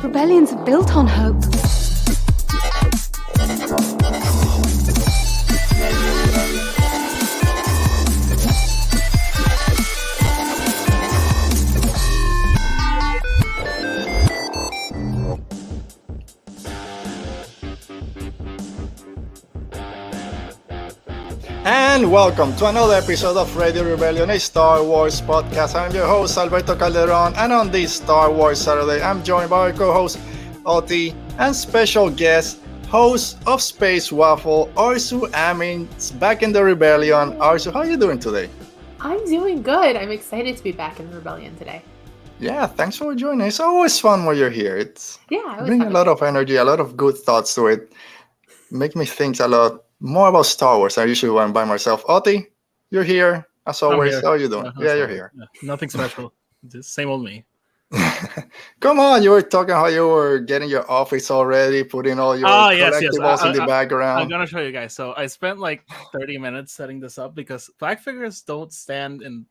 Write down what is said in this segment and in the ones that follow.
Rebellions are built on hope. And welcome to another episode of Radio Rebellion, a Star Wars podcast. I'm your host, Alberto Calderon, and on this Star Wars Saturday, I'm joined by our co-host, Oti, and special guest, host of Space Waffle, Arezou Amin, back in the Rebellion. Arezou, how are you doing today? I'm doing good. I'm excited to be back in the Rebellion today. Yeah, thanks for joining. It's always fun when you're here. It's bring a lot of energy, a lot of good thoughts to it. Make me think a lot more about Star Wars. I usually when by myself. Oti, you're here as always. How are you doing? You're here. Yeah, nothing special. Just same old me. Come on, you were talking how you were getting your office already, putting all your collectibles in the background. I'm gonna show you guys. So I spent like 30 minutes setting this up because black figures don't stand in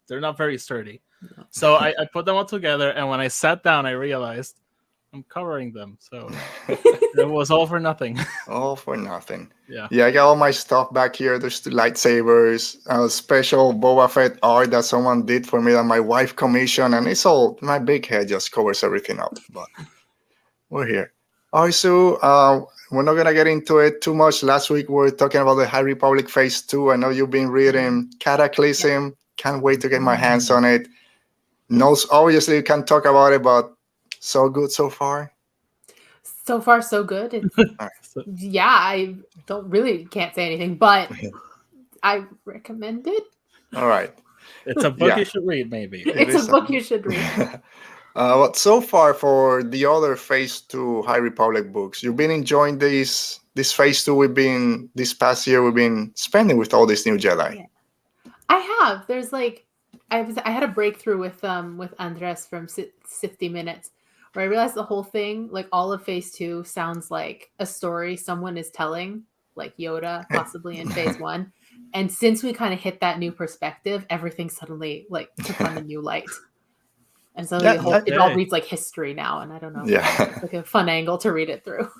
they're not very sturdy. So I put them all together, and when I sat down, I realized I'm covering them, so it was all for nothing. All for nothing. Yeah, I got all my stuff back here. There's the lightsabers, special Boba Fett art that someone did for me that my wife commissioned, and it's all, my big head just covers everything up, but we're here. Also, we're not going to get into it too much. Last week, we were talking about the High Republic Phase 2. I know you've been reading Cataclysm. Can't wait to get my hands on it. No, obviously, you can't talk about it, but so good so far? So far, so good. Yeah, I can't say anything, but I recommend it. All right. It's a book you should read, maybe. It's a book you should read. But so far for the other Phase 2 High Republic books, you've been enjoying this Phase 2 this past year we've been spending with all these new Jedi. Yeah. I have. There's I had a breakthrough with Andres from 60 Minutes, where I realized the whole thing, like all of Phase 2, sounds like a story someone is telling, like Yoda, possibly in Phase 1. And since we kind of hit that new perspective, everything suddenly took on a new light. And so it all reads like history now, and I don't know. Yeah. It's like a fun angle to read it through.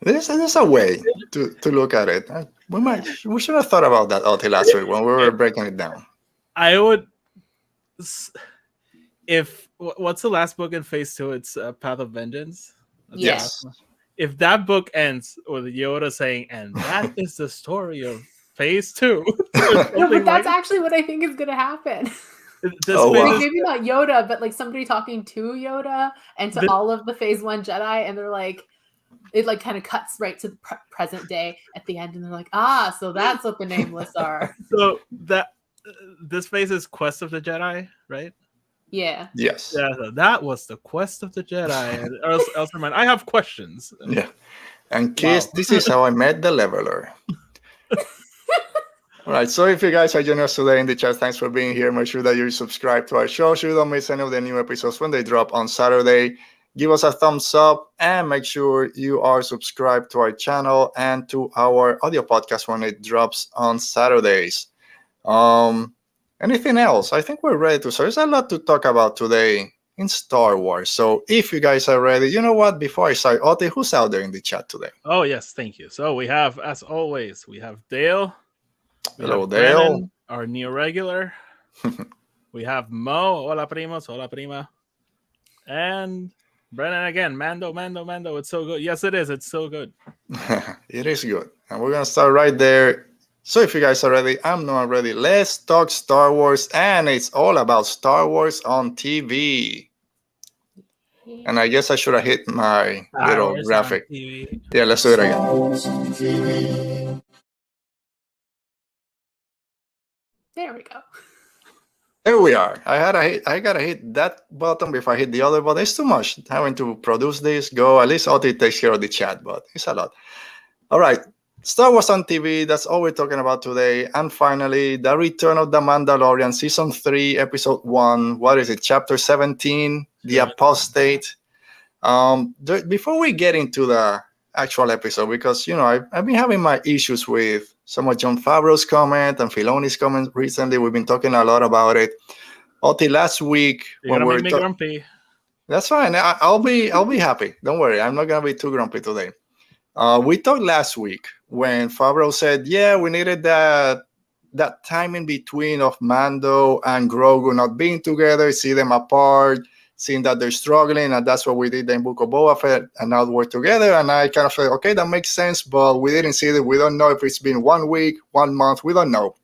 There's a way to look at it. We should have thought about that last week when we were breaking it down. I would, what's the last book in Phase 2? It's Path of Vengeance. Yes. If that book ends with Yoda saying, and that is the story of Phase 2. No, but that's actually what I think is going to happen. Maybe not Yoda, but somebody talking to Yoda and to all of the Phase 1 Jedi, and they're like, it kind of cuts right to the present day at the end, and they're like, so that's what the Nameless are. So this phase is Quest of the Jedi, right? Yeah. Yes. Yeah, so that was the Quest of the Jedi. And Elserman, I have questions. Yeah. And kids, This is how I met the leveler. All right. So if you guys are joining us today in the chat, thanks for being here. Make sure that you subscribe to our show so you don't miss any of the new episodes when they drop on Saturday. Give us a thumbs up and make sure you are subscribed to our channel and to our audio podcast when it drops on Saturdays. Anything else? I think we're ready to start. There's a lot to talk about today in Star Wars. So if you guys are ready, you know what? Before I start, Oti, who's out there in the chat today? Oh, yes. Thank you. So we have, as always, we have Dale. Hello, Dale. Brennan, our new regular. We have Mo. Hola, primos. Hola, prima. And Brennan again. Mando. It's so good. Yes, it is. It's so good. It is good. And we're going to start right there. So if you guys are ready, I'm not ready. Let's talk Star Wars, and it's all about Star Wars on TV. And I guess I should have hit my little graphic. Yeah, let's do it again. There we go. There we are. I gotta hit that button before I hit the other button. It's too much having to produce this. At least Oti takes care of the chat, but it's a lot. All right. Star Wars on TV, that's all we're talking about today. And finally, The Return of the Mandalorian, Season 3, Episode 1. What is it? Chapter 17, The Apostate. Before we get into the actual episode, because, I've been having my issues with some of Jon Favreau's comment and Filoni's comment recently. We've been talking a lot about it. Oti, last week... You're going to make me grumpy. That's fine. I'll be happy. Don't worry. I'm not gonna be too grumpy today. We talked last week when Favreau said, "Yeah, we needed that time in between of Mando and Grogu not being together, see them apart, seeing that they're struggling, and that's what we did in Book of Boba Fett, and now we're together." And I kind of said, "Okay, that makes sense," but we didn't see it. We don't know if it's been 1 week, 1 month. We don't know.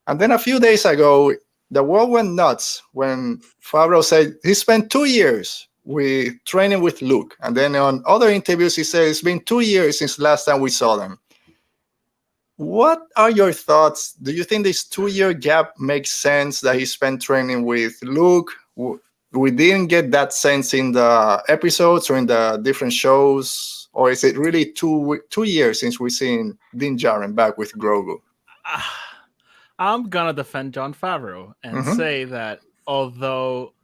And then a few days ago, the world went nuts when Favreau said he spent 2 years with training with Luke. And then on other interviews, he said it's been 2 years since last time we saw them. What are your thoughts? Do you think this 2-year gap makes sense that he spent training with Luke? We didn't get that sense in the episodes or in the different shows. Or is it really 2 years since we've seen Din Djarin back with Grogu? I'm gonna defend Jon Favreau and say that although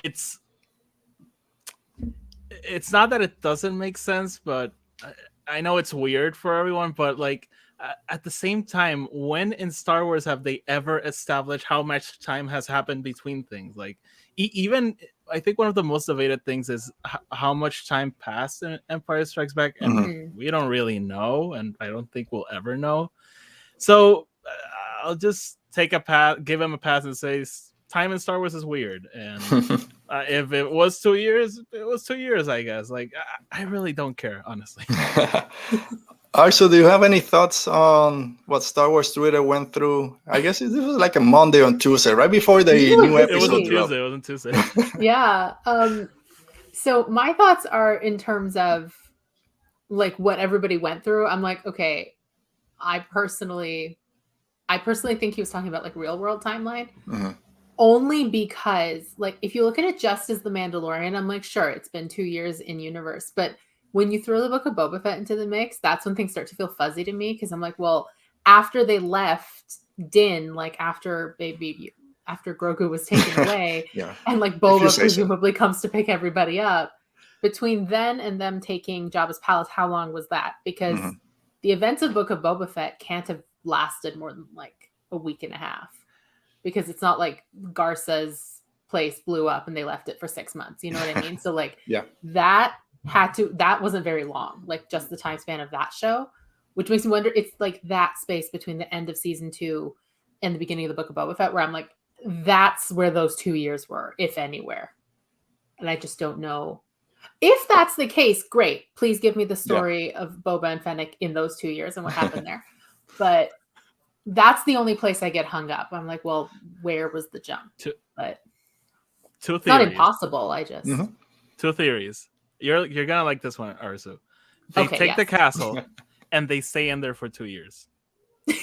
it's not that it doesn't make sense, but I know it's weird for everyone, but like at the same time, when in Star Wars have they ever established how much time has happened between things? Like even I think one of the most debated things is how much time passed in Empire Strikes Back, and we don't really know, and I don't think we'll ever know. So I'll just take a pass, give him a pass, and say time in Star Wars is weird. And if it was 2 years, it was 2 years, I guess. Like I really don't care, honestly. Arezou, do you have any thoughts on what Star Wars Twitter went through? I guess this was like a Monday on Tuesday, right before the new episode. It wasn't Tuesday. It wasn't Tuesday. Yeah. So my thoughts are in terms of like what everybody went through. I'm like, okay, I personally think he was talking about like real world timeline. Only because like if you look at it just as the Mandalorian, I'm like, sure, it's been 2 years in universe, but when you throw the Book of Boba Fett into the mix, that's when things start to feel fuzzy to me, because I'm like, well, after they left Din, like after Grogu was taken away, and like Boba presumably comes to pick everybody up, between then and them taking Jabba's palace, how long was that? Because the events of Book of Boba Fett can't have lasted more than like a week and a half, because it's not like Garsa's place blew up and they left it for 6 months. You know what I mean? So like that wasn't very long, like just the time span of that show, which makes me wonder, it's like that space between the end of season 2 and the beginning of the Book of Boba Fett, where I'm like, that's where those 2 years were, if anywhere. And I just don't know. If that's the case, great. Please give me the story of Boba and Fennec in those 2 years and what happened there. But that's the only place I get hung up. I'm like, well, where was the jump? But two theories. It's not impossible. I just 2 theories. You're gonna like this one, Arezou. They take the castle and they stay in there for 2 years. They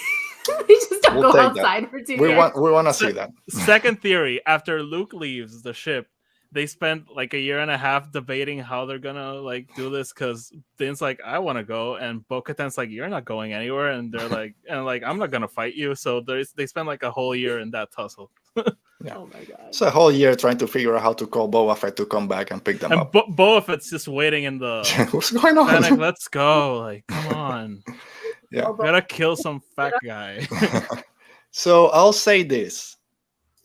just don't go outside for 2 years. We want to see that. Second theory: after Luke leaves the ship, they spent like a year and a half debating how they're gonna like do this, because Din's like, I want to go, and Bo-Katan's like, you're not going anywhere, and they're like, I'm not gonna fight you. So they spent like a whole year in that tussle. Oh my god! It's a whole year trying to figure out how to call Boba Fett to come back and pick them up. Boba Fett's just waiting in the. What's going on? Fennec, let's go! Like, come on. Yeah, gotta kill some fat guy. So I'll say this: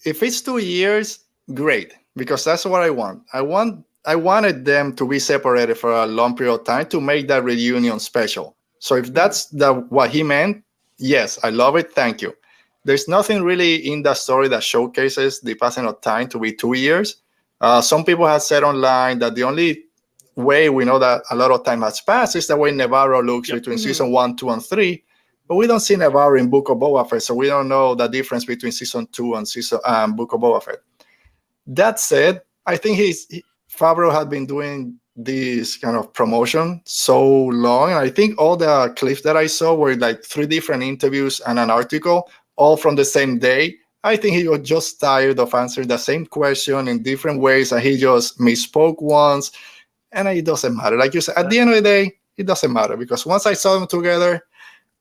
if it's 2 years, great, because that's what I want. I wanted them to be separated for a long period of time to make that reunion special. So if that's what he meant, yes, I love it. Thank you. There's nothing really in that story that showcases the passing of time to be 2 years. Some people have said online that the only way we know that a lot of time has passed is the way Nevarro looks between season 1, 2, and 3. But we don't see Nevarro in Book of Boba Fett, so we don't know the difference between season 2 and Book of Boba Fett. That said, I think Favreau had been doing this kind of promotion so long, and I think all the clips that I saw were like 3 different interviews and an article, all from the same day. I think he was just tired of answering the same question in different ways, and he just misspoke once, and it doesn't matter. Like you said, at the end of the day, it doesn't matter, because once I saw them together,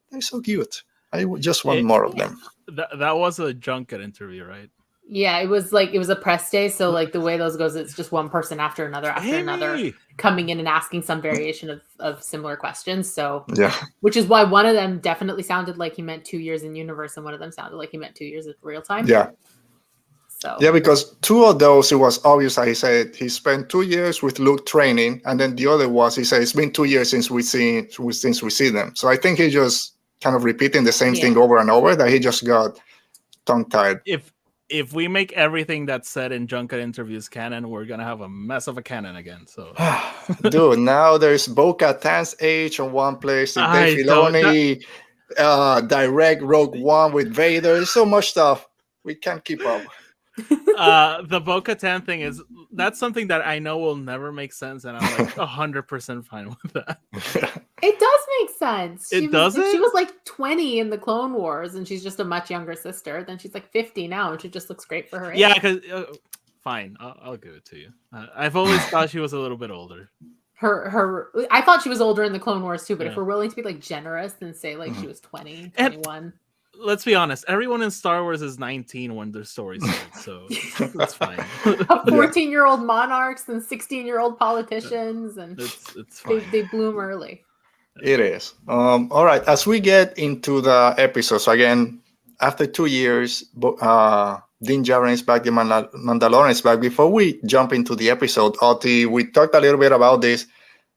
they're so cute. I just want more of them. That was a junket interview, right? Yeah, it was a press day. So like the way those goes, it's just one person after another coming in and asking some variation of similar questions. So which is why one of them definitely sounded like he meant 2 years in universe, and one of them sounded like he meant 2 years of real time. Yeah. So Yeah, because two of those, it was obvious that he said he spent 2 years with Luke training, and then the other was he said it's been 2 years since we see them. So I think he just kind of repeating the same thing over and over, that he just got tongue-tied. If we make everything that's said in Junket interviews canon, we're gonna have a mess of a canon again. So, dude, now there's Bo-Katan's age on one place, the Dave Filoni direct Rogue One with Vader. There's so much stuff we can't keep up. The Bo-Katan thing that's something that I know will never make sense, and I'm like 100% fine with that. it does make sense. It doesn't? She was like 20 in the Clone Wars, and she's just a much younger sister. Then she's like 50 now, and she just looks great for her age. Yeah, because fine, I'll give it to you. I've always thought she was a little bit older. I thought she was older in the Clone Wars too, but if we're willing to be like generous and say like she was 20, 21. Let's be honest, everyone in Star Wars is 19 when their story's told, so that's fine. 14-year-old monarchs and 16-year-old politicians, and it's fine. They bloom early. It is. All right, as we get into the episode, so again, after 2 years, Din Djarin is back, the Mandalorian is back. Before we jump into the episode, Oti, we talked a little bit about this.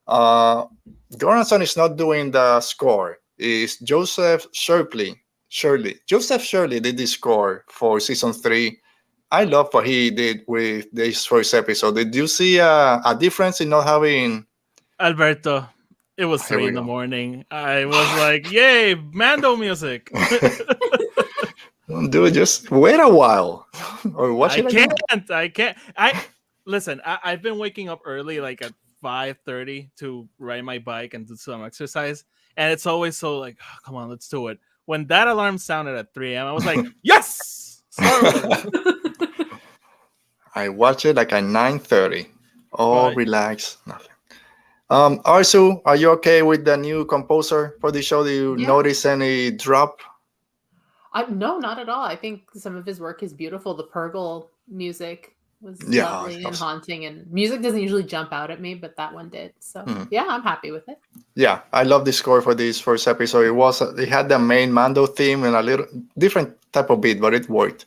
Goranson is not doing the score. It's Joseph Shirley. Joseph Shirley did the score for season 3. I love what he did with this first episode. Did you see a difference in not having Alberto? It was 3 in the morning. I was like, yay, Mando music. Dude, just wait a while. Or watch it again. I can't. I've been waking up early, like at 5:30 to ride my bike and do some exercise. And it's always so like, oh, come on, let's do it. When that alarm sounded at 3 a.m., I was like, yes! I watch it like at 9:30. Oh, relax, nothing. Arezou, are you okay with the new composer for the show? Do you notice any drop? No, not at all. I think some of his work is beautiful. The Purgle music was lovely and haunting, and music doesn't usually jump out at me, but that one did. So yeah, I'm happy with it. Yeah, I love the score for this first episode. It had the main Mando theme and a little different type of beat, but it worked.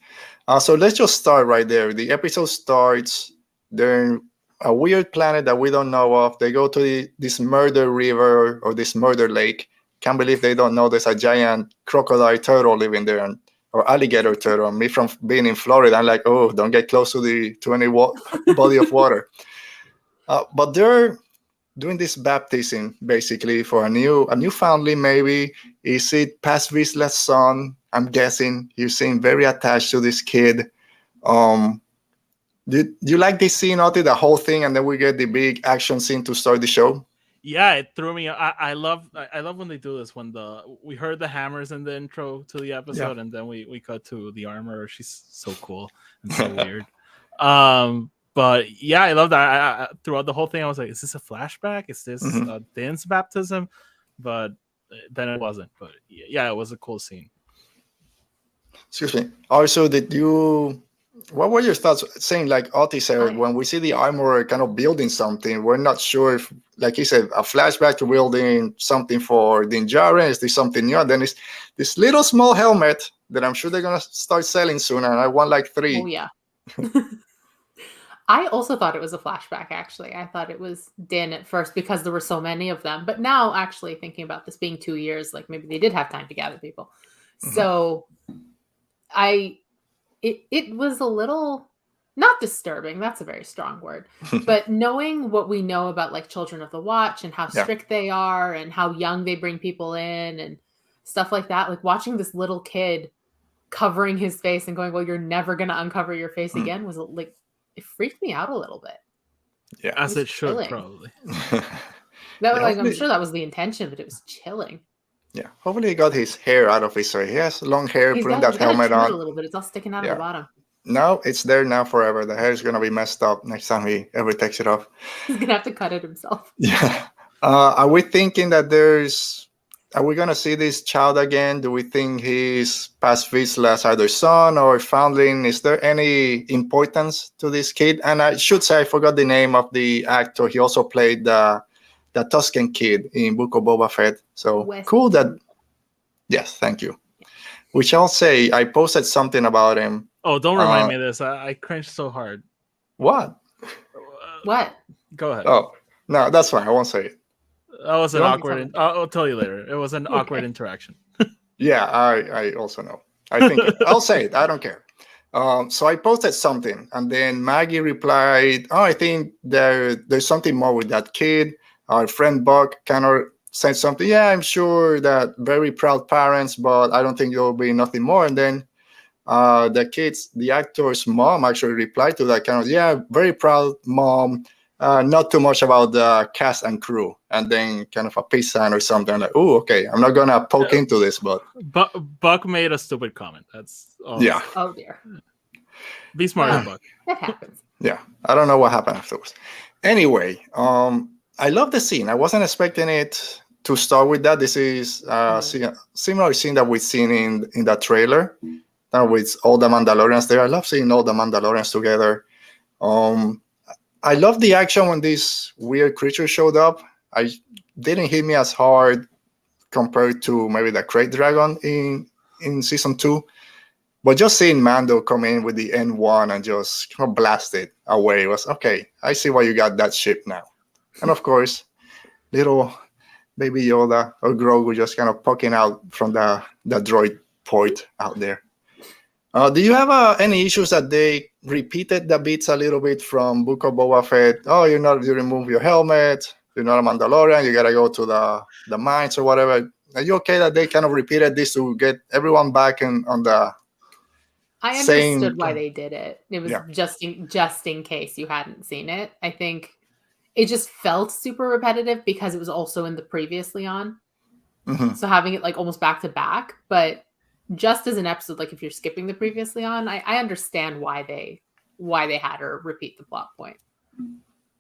So let's just start right there. The episode starts. They're in a weird planet that we don't know of. They go to this murder river or this murder lake. Can't believe they don't know there's a giant crocodile turtle living there, or alligator turtle. Me from being in Florida, I'm like, oh, don't get close to any body of water. But they're doing this baptism basically for a new family. Maybe is it Paz Vizsla's son? I'm guessing. You seem very attached to this kid. Do you like this scene, Oti, the whole thing, and then we get the big action scene to start the show? Yeah, it threw me. I love when they do this. When we heard the hammers in the intro to the episode, and then we cut to the armor. She's so cool and so weird. But yeah, I love that. I throughout the whole thing, I was like, "Is this a flashback? Is this Din's baptism?" But then it wasn't. But yeah, it was a cool scene. Excuse me. Also, what were your thoughts? Saying like Oti said, when we see the armorer kind of building something, we're not sure if, like he said, a flashback to building something for Din Djarin. Is this something new? And then it's this little small helmet that I'm sure they're gonna start selling soon, and I want like 3. Oh yeah. I also thought it was a flashback. Actually, I thought it was Din at first because there were so many of them. But now, actually thinking about this being 2 years, like maybe they did have time to gather people. So, It was a little, not disturbing, that's a very strong word, but knowing what we know about like Children of the Watch and how strict they are and how young they bring people in and stuff like that, like watching this little kid covering his face and going, well, you're never going to uncover your face again, was like, it freaked me out a little bit. Yeah, as it should, probably. I'm sure that was the intention, but it was chilling. Yeah, hopefully he got his hair out of his hair. He has long hair, putting that helmet on. A little bit. It's all sticking out of the bottom. No, it's there now forever. The hair is going to be messed up next time he ever takes it off. He's going to have to cut it himself. Yeah. Are we thinking that are we going to see this child again? Do we think he's Paz Vizsla's either son or foundling? Is there any importance to this kid? And I should say, I forgot the name of the actor. He also played the Tusken kid in Book of Boba Fett. So cool that. Yes, thank you. Which I'll say, I posted something about him Oh, don't remind me of this. I cringed so hard. What? What? Go ahead. Oh, no, that's fine. I won't say it. That was You an want- awkward. I'll tell you later. It was an awkward interaction. Yeah, I also know. I think I'll say it. I don't care. So I posted something, and then Maggie replied, "Oh, I think there's something more with that kid." Our friend Buck kind of said something. Yeah, I'm sure that very proud parents, but I don't think there will be nothing more. And then the actor's mom actually replied to that kind of, yeah, very proud mom. Not too much about the cast and crew, and then kind of a peace sign or something like, oh, okay, I'm not gonna poke into this, but Buck made a stupid comment. That's all. Yeah. Oh dear. Be smart, Yeah. Buck. That happens. Yeah, I don't know what happened afterwards. Anyway, I love the scene. I wasn't expecting it to start with that. This is similar scene that we've seen in the trailer, with all the Mandalorians there. I love seeing all the Mandalorians together. I love the action when this weird creature showed up. I didn't hit me as hard compared to maybe the Crate Dragon in season 2. But just seeing Mando come in with the N1 and just kind of blast it away was, okay, I see why you got that ship now. And of course, little baby Yoda or Grogu just kind of poking out from the droid port out there. Do you have any issues that they repeated the beats a little bit from Book of Boba Fett? Oh, you remove your helmet. You're not a Mandalorian. You got to go to the mines or whatever. Are you okay that they kind of repeated this to get everyone back on the I same understood why they did it. It was just in case you hadn't seen it. I think it just felt super repetitive because it was also in the previously on. Mm-hmm. So having it like almost back to back, but just as an episode, like if you're skipping the previously on, I understand why they had her repeat the plot point.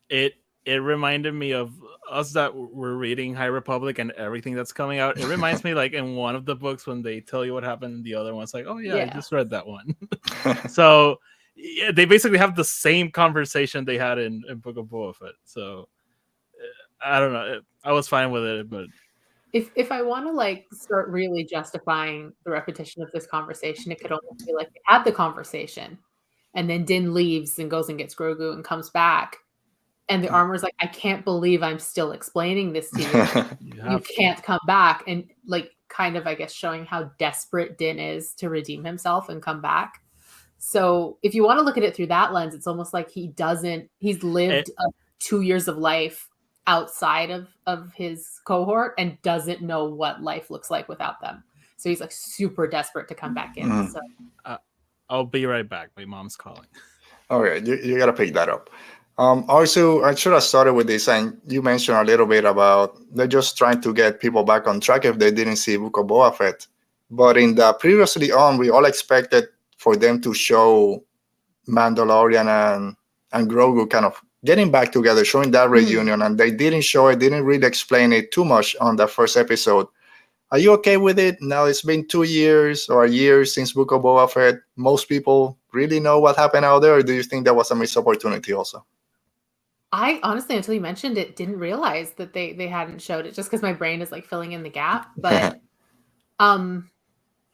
It reminded me of us that were reading High Republic and everything that's coming out. It reminds me like in one of the books when they tell you what happened, the other one's like, oh yeah. I just read that one. So yeah, they basically have the same conversation they had in Book of Boba Fett. So I don't know. I was fine with it, but if I want to like start really justifying the repetition of this conversation, it could almost be like they had the conversation and then Din leaves and goes and gets Grogu and comes back. And the armor's like, I can't believe I'm still explaining this to you. You can't come back. And like kind of, I guess, showing how desperate Din is to redeem himself and come back. So if you want to look at it through that lens, it's almost like he's lived 2 years of life outside of his cohort and doesn't know what life looks like without them. So he's like super desperate to come back in. Mm. So I'll be right back. My mom's calling. All right, you got to pick that up. Also, I should have started with this, and you mentioned a little bit about they're just trying to get people back on track if they didn't see Book of Boba Fett. But in the previously on, we all expected for them to show Mandalorian and Grogu kind of getting back together, showing that reunion, and they didn't show it, didn't really explain it too much on the first episode. Are you okay with it? Now it's been 2 years or a year since Book of Boba Fett. Most people really know what happened out there, or do you think that was a missed opportunity also? I honestly, until you mentioned it, didn't realize that they hadn't showed it just because my brain is like filling in the gap. But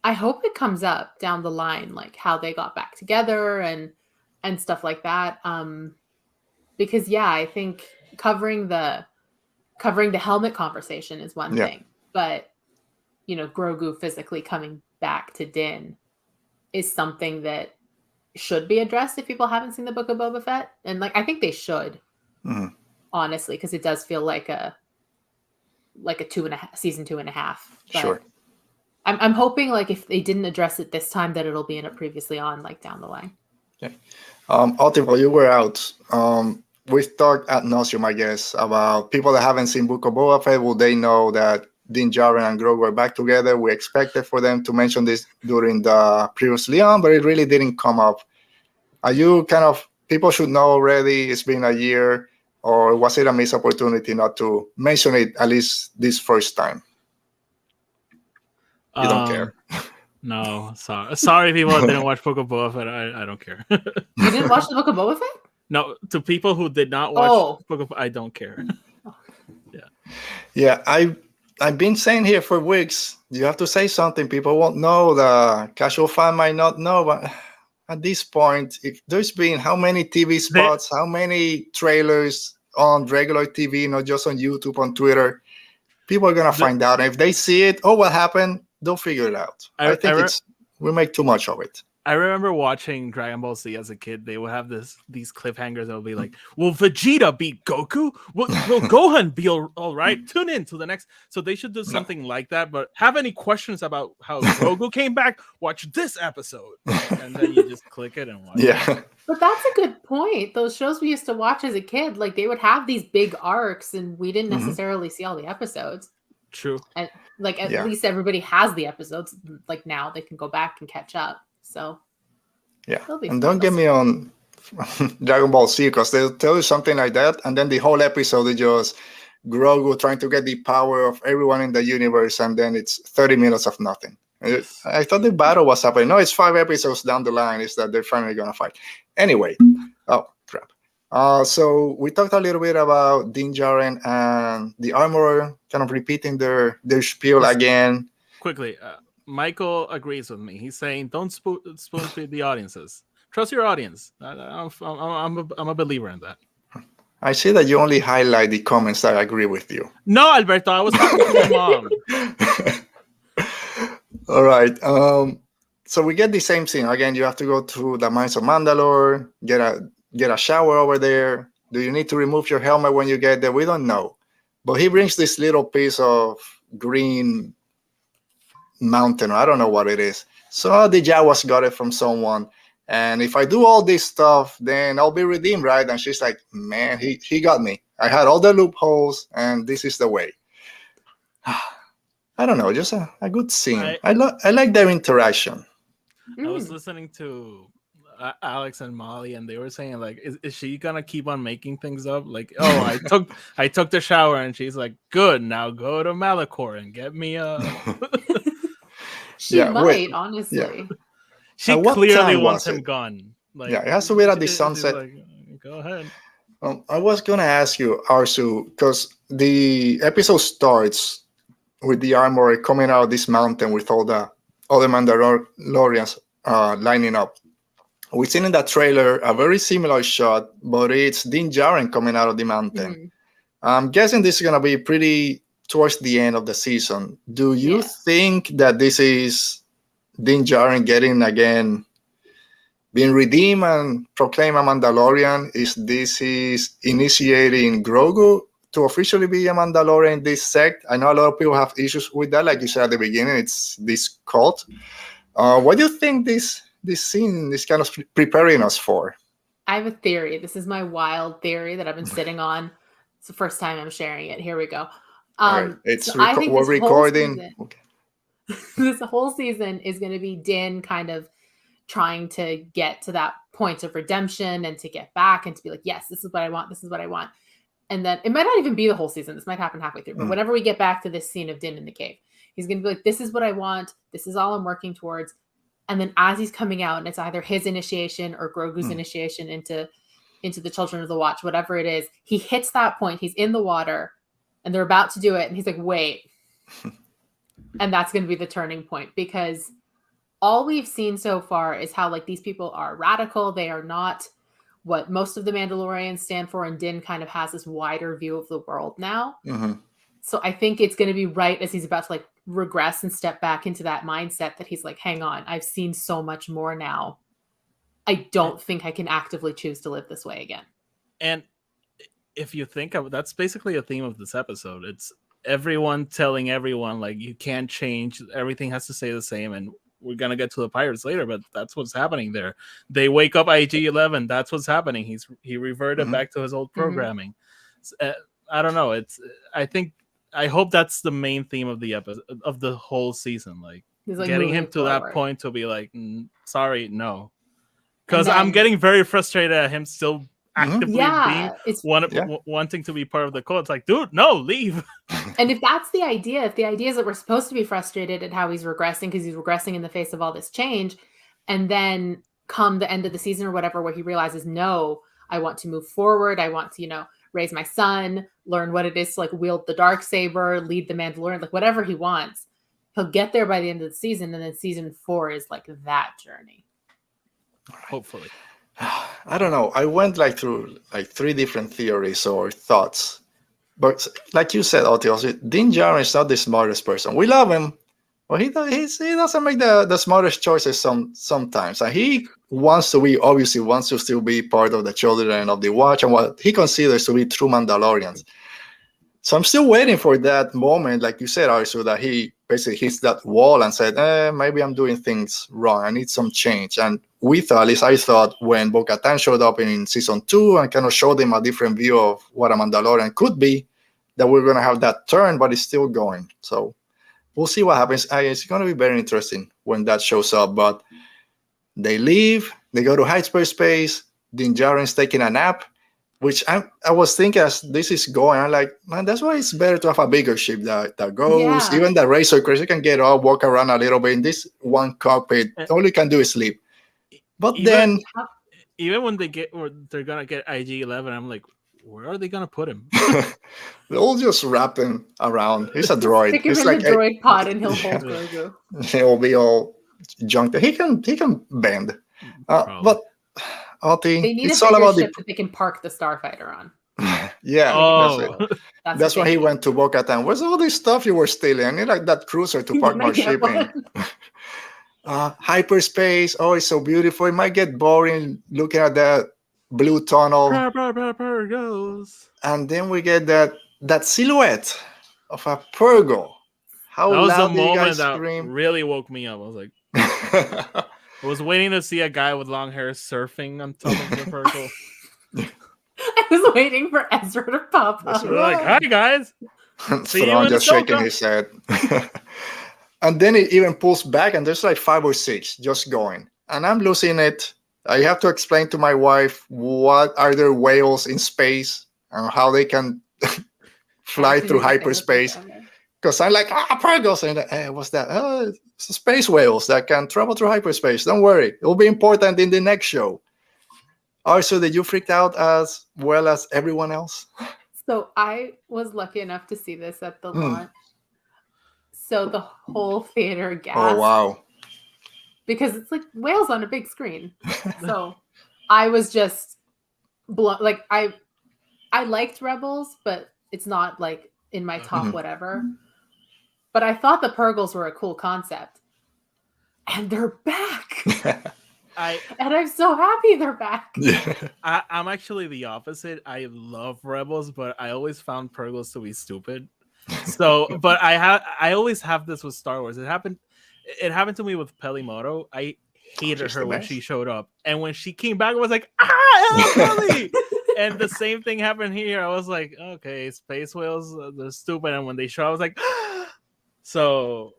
I hope it comes up down the line, like how they got back together and stuff like that. Because I think covering the helmet conversation is one thing, but Grogu physically coming back to Din is something that should be addressed if people haven't seen the Book of Boba Fett, and like I think they should, honestly, because it does feel like a season 2.5. But Sure. I'm hoping like if they didn't address it this time, that it'll be in a previously on like down the line. Yeah. Ultimately, you were out. We've talked ad nauseum, I guess, about people that haven't seen Book of Boba Fett. Will they know that Din Djarin and Grogu were back together? We expected for them to mention this during the previously on, but it really didn't come up. Are you kind of, people should know already, it's been a year, or was it a missed opportunity not to mention it at least this first time? You don't care. No, sorry people that didn't watch Book of Boba Fett. I don't care. You didn't watch the Book of Boba Fett? No, to people who did not watch Book of, I don't care. Yeah, I've been saying here for weeks, you have to say something. People won't know. The casual fan might not know, but at this point, if there's been how many TV spots, how many trailers on regular TV, not just on YouTube, on Twitter, people are gonna find out. And if they see it, oh, what happened? They'll figure it out. I think we make too much of it. I remember watching Dragon Ball Z as a kid. They would have these cliffhangers that would be like, "Will Vegeta beat Goku? Will Gohan be all right? Tune in to the next." So they should do something like that. But have any questions about how Grogu came back? Watch this episode, and then you just click it and watch. Yeah. it. But that's a good point. Those shows we used to watch as a kid, like they would have these big arcs, and we didn't necessarily see all the episodes. True. And like at least everybody has the episodes. Like now they can go back and catch up. So yeah, and don't get me on Dragon Ball Z, because they'll tell you something like that, and then the whole episode is just Grogu trying to get the power of everyone in the universe, and then it's 30 minutes of nothing. I thought the battle was happening. No, it's 5 episodes down the line. Is that they're finally gonna fight? Anyway, oh crap. So we talked a little bit about Din Djarin and the Armorer, kind of repeating their spiel again. Quickly. Michael agrees with me. He's saying, "Don't spoon feed the audiences. Trust your audience." I'm a believer in that. I see that you only highlight the comments that agree with you. No, Alberto, I was talking to my mom. All right. So we get the same thing again. You have to go to the mines of Mandalore, get a shower over there. Do you need to remove your helmet when you get there? We don't know, but he brings this little piece of green mountain. I don't know what it is. So the Jawas got it from someone, and if I do all this stuff, then I'll be redeemed, right? And she's like, man, he got me. I had all the loopholes, and this is the way. I don't know, just a good scene. I like their interaction. I was listening to Alex and Molly, and they were saying like, is she gonna keep on making things up? Like, oh, I took the shower, and she's like, good, now go to Malachor and get me a. She might, honestly. Yeah. She clearly wants him gone. Like, it has to be at the sunset. Like, go ahead. I was gonna ask you, Arezou, because the episode starts with the Armorer coming out of this mountain with all the other Mandalorians lining up. We've seen in that trailer a very similar shot, but it's Din Djarin coming out of the mountain. I'm guessing this is gonna be pretty towards the end of the season. Do you think that this is Din Djarin being redeemed and proclaimed a Mandalorian? Is initiating Grogu to officially be a Mandalorian in this sect? I know a lot of people have issues with that. Like you said at the beginning, it's this cult. What do you think this scene is kind of preparing us for? I have a theory. This is my wild theory that I've been sitting on. It's the first time I'm sharing it. Here we go. Right. We're recording. Okay. This whole season is going to be Din kind of trying to get to that point of redemption and to get back and to be like, yes, this is what I want. This is what I want. And then it might not even be the whole season. This might happen halfway through. But whenever we get back to this scene of Din in the cave, he's going to be like, this is what I want. This is all I'm working towards. And then as he's coming out, and it's either his initiation or Grogu's initiation into the Children of the Watch, whatever it is, he hits that point. He's in the water and they're about to do it. And he's like, wait. And that's going to be the turning point, because all we've seen so far is how like these people are radical. They are not what most of the Mandalorians stand for. And Din kind of has this wider view of the world now. So I think it's going to be right as he's about to like regress and step back into that mindset that he's like, hang on, I've seen so much more now. I don't think I can actively choose to live this way again. And if you think of it, that's basically a theme of this episode. It's everyone telling everyone like, you can't change. Everything has to stay the same. And we're going to get to the pirates later, but that's what's happening there. They wake up IG-11. That's what's happening. He reverted back to his old programming. I don't know. I hope that's the main theme of the episode, of the whole season. Like getting him to that point to be like, sorry, no. Because I'm getting very frustrated at him still actively wanting to be part of the cult. It's like, dude, no, leave. And if that's the idea, if the idea is that we're supposed to be frustrated at how he's regressing because he's regressing in the face of all this change, and then come the end of the season or whatever, where he realizes, no, I want to move forward. I want to, raise my son, learn what it is to like wield the Darksaber, lead the Mandalorian, like whatever he wants. He'll get there by the end of the season, and then season 4 is like that journey. Hopefully. I don't know. I went like through like 3 different theories or thoughts. But like you said, Otis, Din Djarin is not the smartest person. We love him, but he doesn't make the smartest choices sometimes. And he obviously wants to still be part of the children of the Watch and what he considers to be true Mandalorians. So I'm still waiting for that moment, like you said, Arezou, that he basically hits that wall and said, maybe I'm doing things wrong. I need some change. And at least I thought, when Bo-Katan showed up in season 2 and kind of showed him a different view of what a Mandalorian could be, that we're going to have that turn, but it's still going. So we'll see what happens. It's going to be very interesting when that shows up. But they leave, they go to hyperspace. Din Djarin's taking a nap, which I was thinking as this is going, I'm like, man, that's why it's better to have a bigger ship that goes. Yeah. Even the Razor Crest, you can get up, walk around a little bit. In this one cockpit, all you can do is sleep. But then, even when they're gonna get IG-11, I'm like, where are they gonna put him? they'll just wrap him around. He's a droid. Stick him He's in like the droid pod and he'll Yeah. hold Grogu. He'll be all junked. He can bend. But They need it's a all bigger about ship that they can park the starfighter on. yeah. Oh, That's what when he they went to Bo-Katan. Where's all this stuff you were stealing? I need like that cruiser to need. park Can my I get ship in. one? Hyperspace. Oh, it's so beautiful. It might get boring looking at that blue tunnel. goes. And then we get that silhouette of a Purgle. How That was the loud do you moment guys that scream? really woke me up. I was like, I was waiting to see a guy with long hair surfing on top of the Purgle. I was waiting for Ezra to pop up. We're like, hi guys. See you Thrawn in just Ahsoka. shaking his head. And then it even pulls back, and there's like 5 or 6 just going. And I'm losing it. I have to explain to my wife what are there whales in space and how they can fly through hyperspace. Because I'm like, Purgles. And what's that? Oh, it's space whales that can travel through hyperspace. Don't worry. It'll be important in the next show. Also, did you freak out as well as everyone else? So I was lucky enough to see this at the launch. So the whole theater gasped. Oh, wow. Because it's like whales on a big screen. So I was just blown. Like I liked Rebels, but it's not like in my top whatever. But I thought the Purgles were a cool concept. And they're back. And I'm so happy they're back. I'm actually the opposite. I love Rebels, but I always found Purgles to be stupid. So, but I always have this with Star Wars. It happened to me with Pelimoto. I hated her when she showed up, and when she came back, I was like, Pelly! And the same thing happened here. I was like, okay, space whales, they're stupid, and when they show, I was like, so.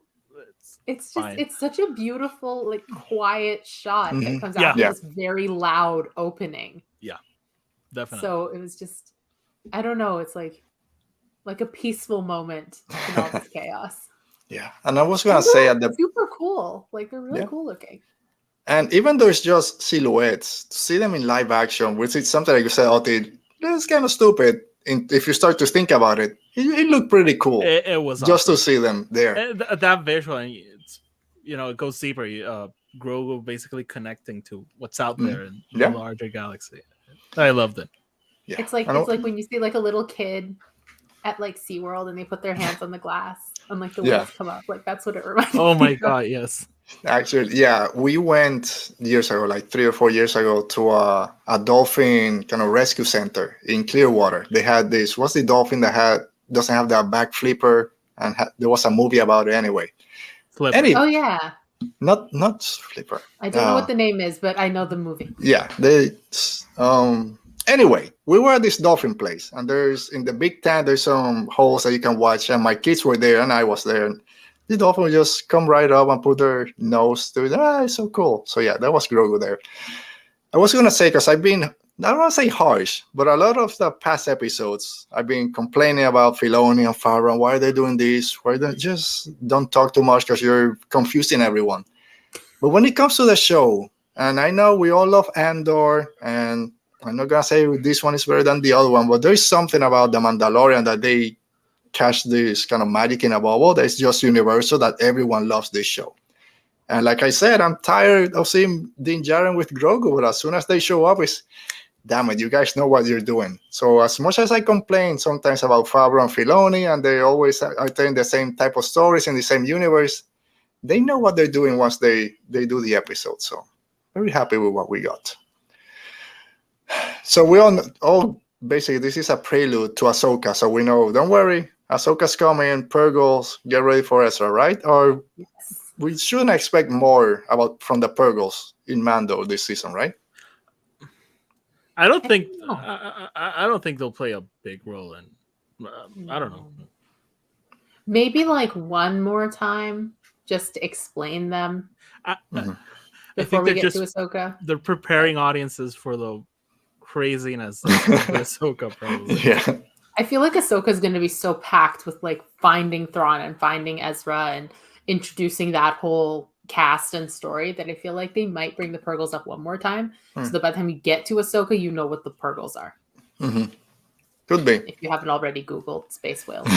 It's just fine. It's such a beautiful, like, quiet shot that comes out Yeah. of this very loud opening. Yeah, definitely. So it was just, I don't know, it's like a peaceful moment in all this chaos. Yeah, and I was gonna say They're super cool. Like they're really cool looking. And even though it's just silhouettes, to see them in live action, which is something like you said, it's kind of stupid. If you start to think about it, it looked pretty cool. It was just awesome. to see them there. That visual, and it's it goes deeper. Grogu basically connecting to what's out there in the larger galaxy. I loved it. Yeah. It's like when you see like a little kid at like SeaWorld and they put their hands on the glass and like the wheels come up. Like that's what it reminds me Oh my of. god, yes. Actually, yeah, we went years ago, like 3 or 4 years ago, to a dolphin kind of rescue center in Clearwater. They had this. What's the dolphin that doesn't have that back flipper? And there was a movie about it anyway. Flipper. Oh yeah. Not flipper. I don't know what the name is, but I know the movie. Yeah. Anyway, we were at this dolphin place, and in the big tank, there's some holes that you can watch, and my kids were there, and I was there, and the dolphin would just come right up and put their nose to it. It's so cool. So yeah, that was Grogu there. I was gonna say, because I don't want to say harsh, but a lot of the past episodes, I've been complaining about Filoni and Favreau. Why are they doing this? Why they just don't talk too much because you're confusing everyone. But when it comes to the show, and I know we all love Andor, and I'm not gonna say this one is better than the other one, but there's something about the Mandalorian that they catch this kind of magic in a bubble that's just universal, that everyone loves this show. And like I said, I'm tired of seeing Din Djarin with Grogu, but as soon as they show up, it's, damn it, you guys know what you're doing. So as much as I complain sometimes about Favreau and Filoni, and they always are telling the same type of stories in the same universe, they know what they're doing once they do the episode. So very happy with what we got. So we all basically, this is a prelude to Ahsoka. So we know, don't worry, Ahsoka's coming, Purgles, get ready for Ezra, right? Or we shouldn't expect more from the Purgles in Mando this season, right? I don't think I don't think they'll play a big role in. I don't know. Maybe like one more time just to explain them before we get to Ahsoka. They're preparing audiences for the craziness of Ahsoka, probably. Yeah. I feel like Ahsoka is going to be so packed with like finding Thrawn and finding Ezra and introducing that whole cast and story that I feel like they might bring the Purgles up one more time, so that by the time you get to Ahsoka, you know what the Purgles are. Could be. If you haven't already Googled space whales.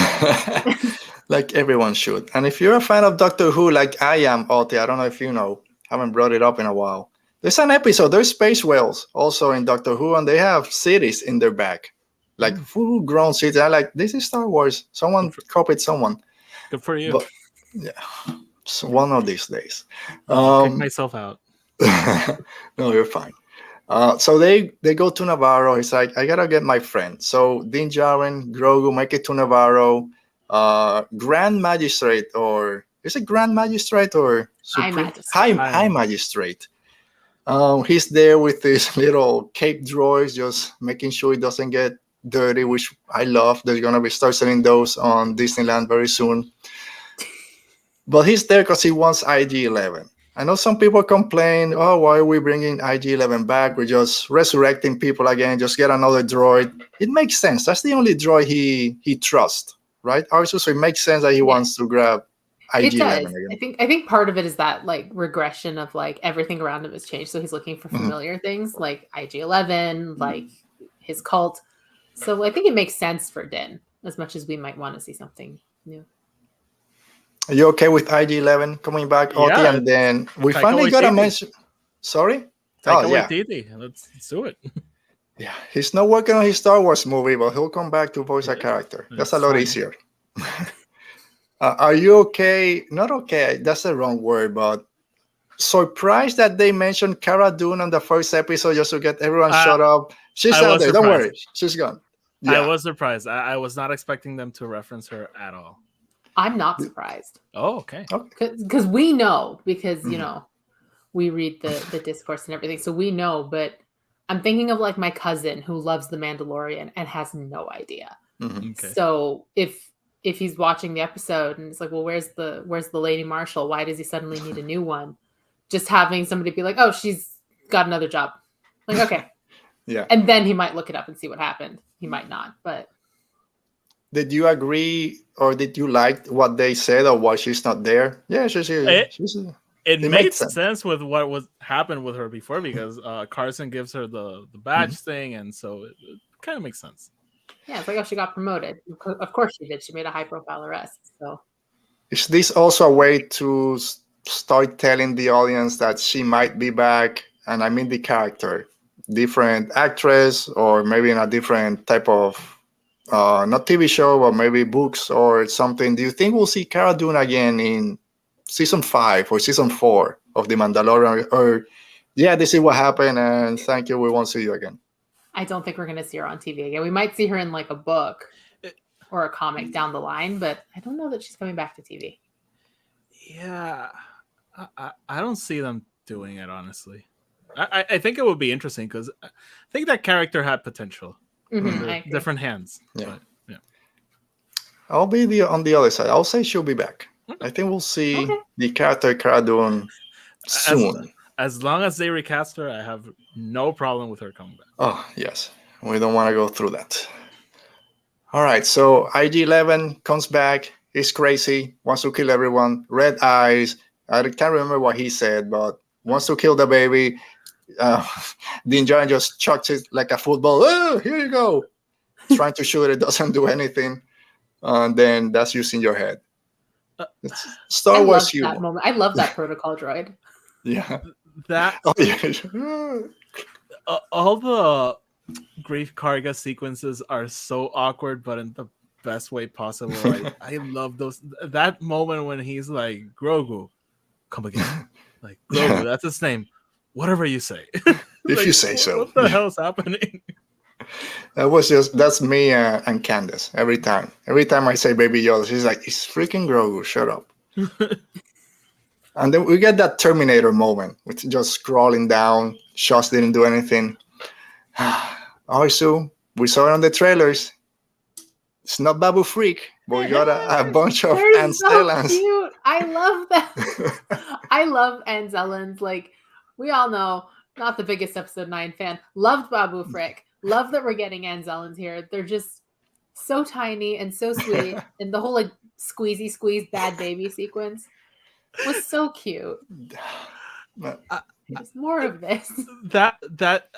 Like everyone should. And if you're a fan of Doctor Who, like I am, Oti, I don't know if you know, haven't brought it up in a while. There's an episode, there's space whales also in Doctor Who, and they have cities in their back. Like full-grown cities. I'm like, this is Star Wars. Someone copied someone. Good for you. But, yeah. So one of these days. Kick myself out. No, you're fine. So they go to Navarro. It's like, I gotta get my friend. So Din Djarin, Grogu make it to Navarro. Grand Magistrate, or is it Grand Magistrate or High Magistrate? High Magistrate. He's there with his little cape droids, just making sure it doesn't get dirty, which I love. They're gonna start selling those on Disneyland very soon. But he's there because he wants IG-11. I know some people complain, oh, why are we bringing IG-11 back? We're just resurrecting people again. Just get another droid. It makes sense. That's the only droid he trusts, right? Also, so it makes sense that he wants to grab IG-11 again. I think part of it is that like regression of like everything around him has changed. So he's looking for familiar things like IG-11, like his cult. So I think it makes sense for Din, as much as we might want to see something new. Are you okay with IG-11 coming back, Oti? Yeah. And then we finally got a mention. Sorry? Let's do it. Yeah, he's not working on his Star Wars movie, but he'll come back to voice a character. That's a lot easier. Are you okay? Not okay, that's the wrong word, but surprised that they mentioned Cara Dune on the first episode just to get everyone shut up. She's out there, don't worry. She's gone. Yeah. I was surprised. I was not expecting them to reference her at all. I'm not surprised. Oh, okay. Because we know, because, you know, we read the discourse and everything, so we know, but I'm thinking of like my cousin who loves The Mandalorian and has no idea. Okay. So if he's watching the episode and it's like, well, where's the Lady Marshal? Why does he suddenly need a new one? Just having somebody be like, oh, she's got another job. Like, okay. Yeah. And then he might look it up and see what happened. He might not, but. Did you agree or did you like what they said or why she's not there? Yeah, it made sense with what was happened with her before, because Carson gives her the badge thing, and so it kind of makes sense. Yeah, it's like, oh, she got promoted. Of course she did. She made a high-profile arrest. So is this also a way to start telling the audience that she might be back? And I mean the character, different actress, or maybe in a different type of not TV show, but maybe books or something. Do you think we'll see Cara Dune again in season 5 or season 4 of The Mandalorian? Or, yeah, this is what happened, and thank you, we won't see you again. I don't think we're going to see her on TV again. We might see her in like a book or a comic down the line, but I don't know that she's coming back to TV. Yeah, I don't see them doing it, honestly. I think it would be interesting because I think that character had potential. Different hands. Yeah. But, yeah. I'll be on the other side. I'll say she'll be back. I think we'll see the character Cara Dune soon. As long as they recast her, I have no problem with her coming back. Oh, yes. We don't want to go through that. All right. So IG-11 comes back. He's crazy. Wants to kill everyone. Red eyes. I can't remember what he said, but wants to kill the baby. Din Djarin just chucks it like a football. Oh, here you go. Trying to shoot it, doesn't do anything. And then that's using your head. It's Star I Wars love humor. that moment. I love that protocol droid. Yeah. That Oh yeah. all the Grief Karga sequences are so awkward, but in the best way possible. I love those. That moment when he's like, Grogu, come again. Like, Grogu, that's his name. Whatever you say. If Like, you say so. What the Yeah. hell's happening? That's me and Candace every time. Every time I say Baby Yoda, she's like, "It's freaking Grogu, shut up." And then we get that Terminator moment with just scrolling down. Shots didn't do anything. Arezou, we saw it on the trailers. It's not Babu Freak, but we got a bunch of They're so Anstellans. cute. I love that. I love Anzellans. Like, we all know, not the biggest episode 9 fan. Loved Babu Frick. Love that we're getting Anzellans here. They're just so tiny and so sweet. And the whole like squeezy squeeze bad baby sequence was so cute. Just more of this. That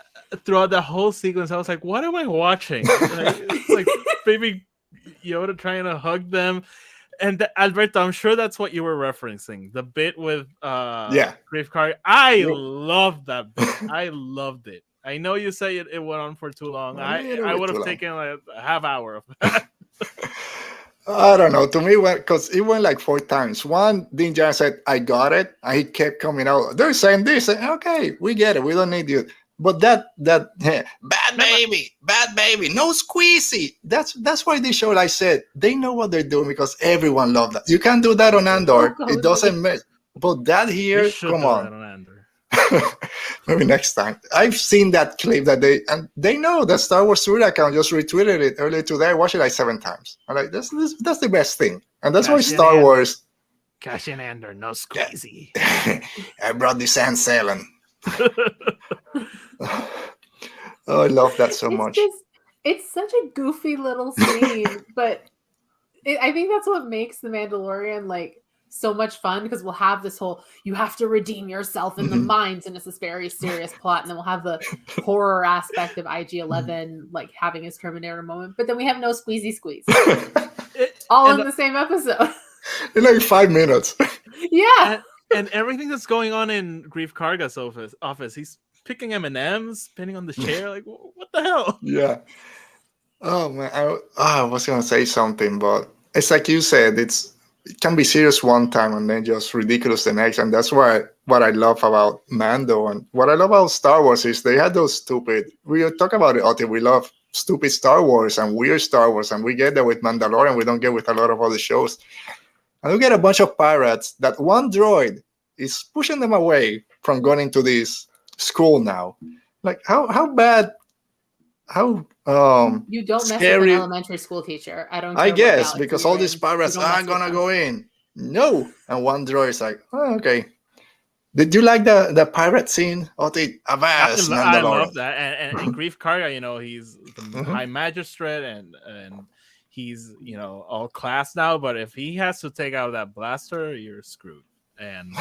throughout the whole sequence, I was like, what am I watching? It's like baby Yoda trying to hug them. And Alberto, I'm sure that's what you were referencing. The bit with Grief Karga. I loved that bit. I loved it. I know you say it went on for too long. I would have taken like a half hour of that. I don't know. To me, because it went like 4 times. One, Din Djarin said, "I got it," and he kept coming out. They're saying this. Okay, we get it. We don't need you. But that bad baby, no squeezy. That's why they show. I said they know what they're doing because everyone loved that. You can't do that on Andor. It doesn't match. But that here, come on. Maybe next time. I've seen that clip that they know that Star Wars Twitter account just retweeted it earlier today. I watched it like 7 times. I'm like, that's the best thing, and that's why Star Wars. Cash in Andor, no squeezy. I brought this Ansellan. Oh, I love that so much. It's such a goofy little scene, but I think that's what makes The Mandalorian like so much fun, because we'll have this whole you have to redeem yourself in the mines, and it's this very serious plot, and then we'll have the horror aspect of IG-11 like having his Terminator moment, but then we have no squeezy squeeze all in the same episode in like 5 minutes. Yeah, and everything that's going on in Grief Karga's office, he's picking M&Ms, spinning on the chair. Like, what the hell? Yeah. Oh man, I was gonna say something, but it's like you said, it can be serious one time and then just ridiculous the next, and that's what I love about Mando, and what I love about Star Wars is they had those stupid. We talk about it, Oti. We love stupid Star Wars and weird Star Wars, and we get that with Mandalorian. We don't get with a lot of other shows, and we get a bunch of pirates that one droid is pushing them away from going into this school now. Like how bad. How you don't mess scary. with an elementary school teacher. I don't care. I guess because all these pirates are gonna go in. No, and one droid is like, oh, okay. Did you like the pirate scene? I love that, and Grief Karga, he's the high magistrate, and he's all class now. But if he has to take out that blaster, you're screwed. And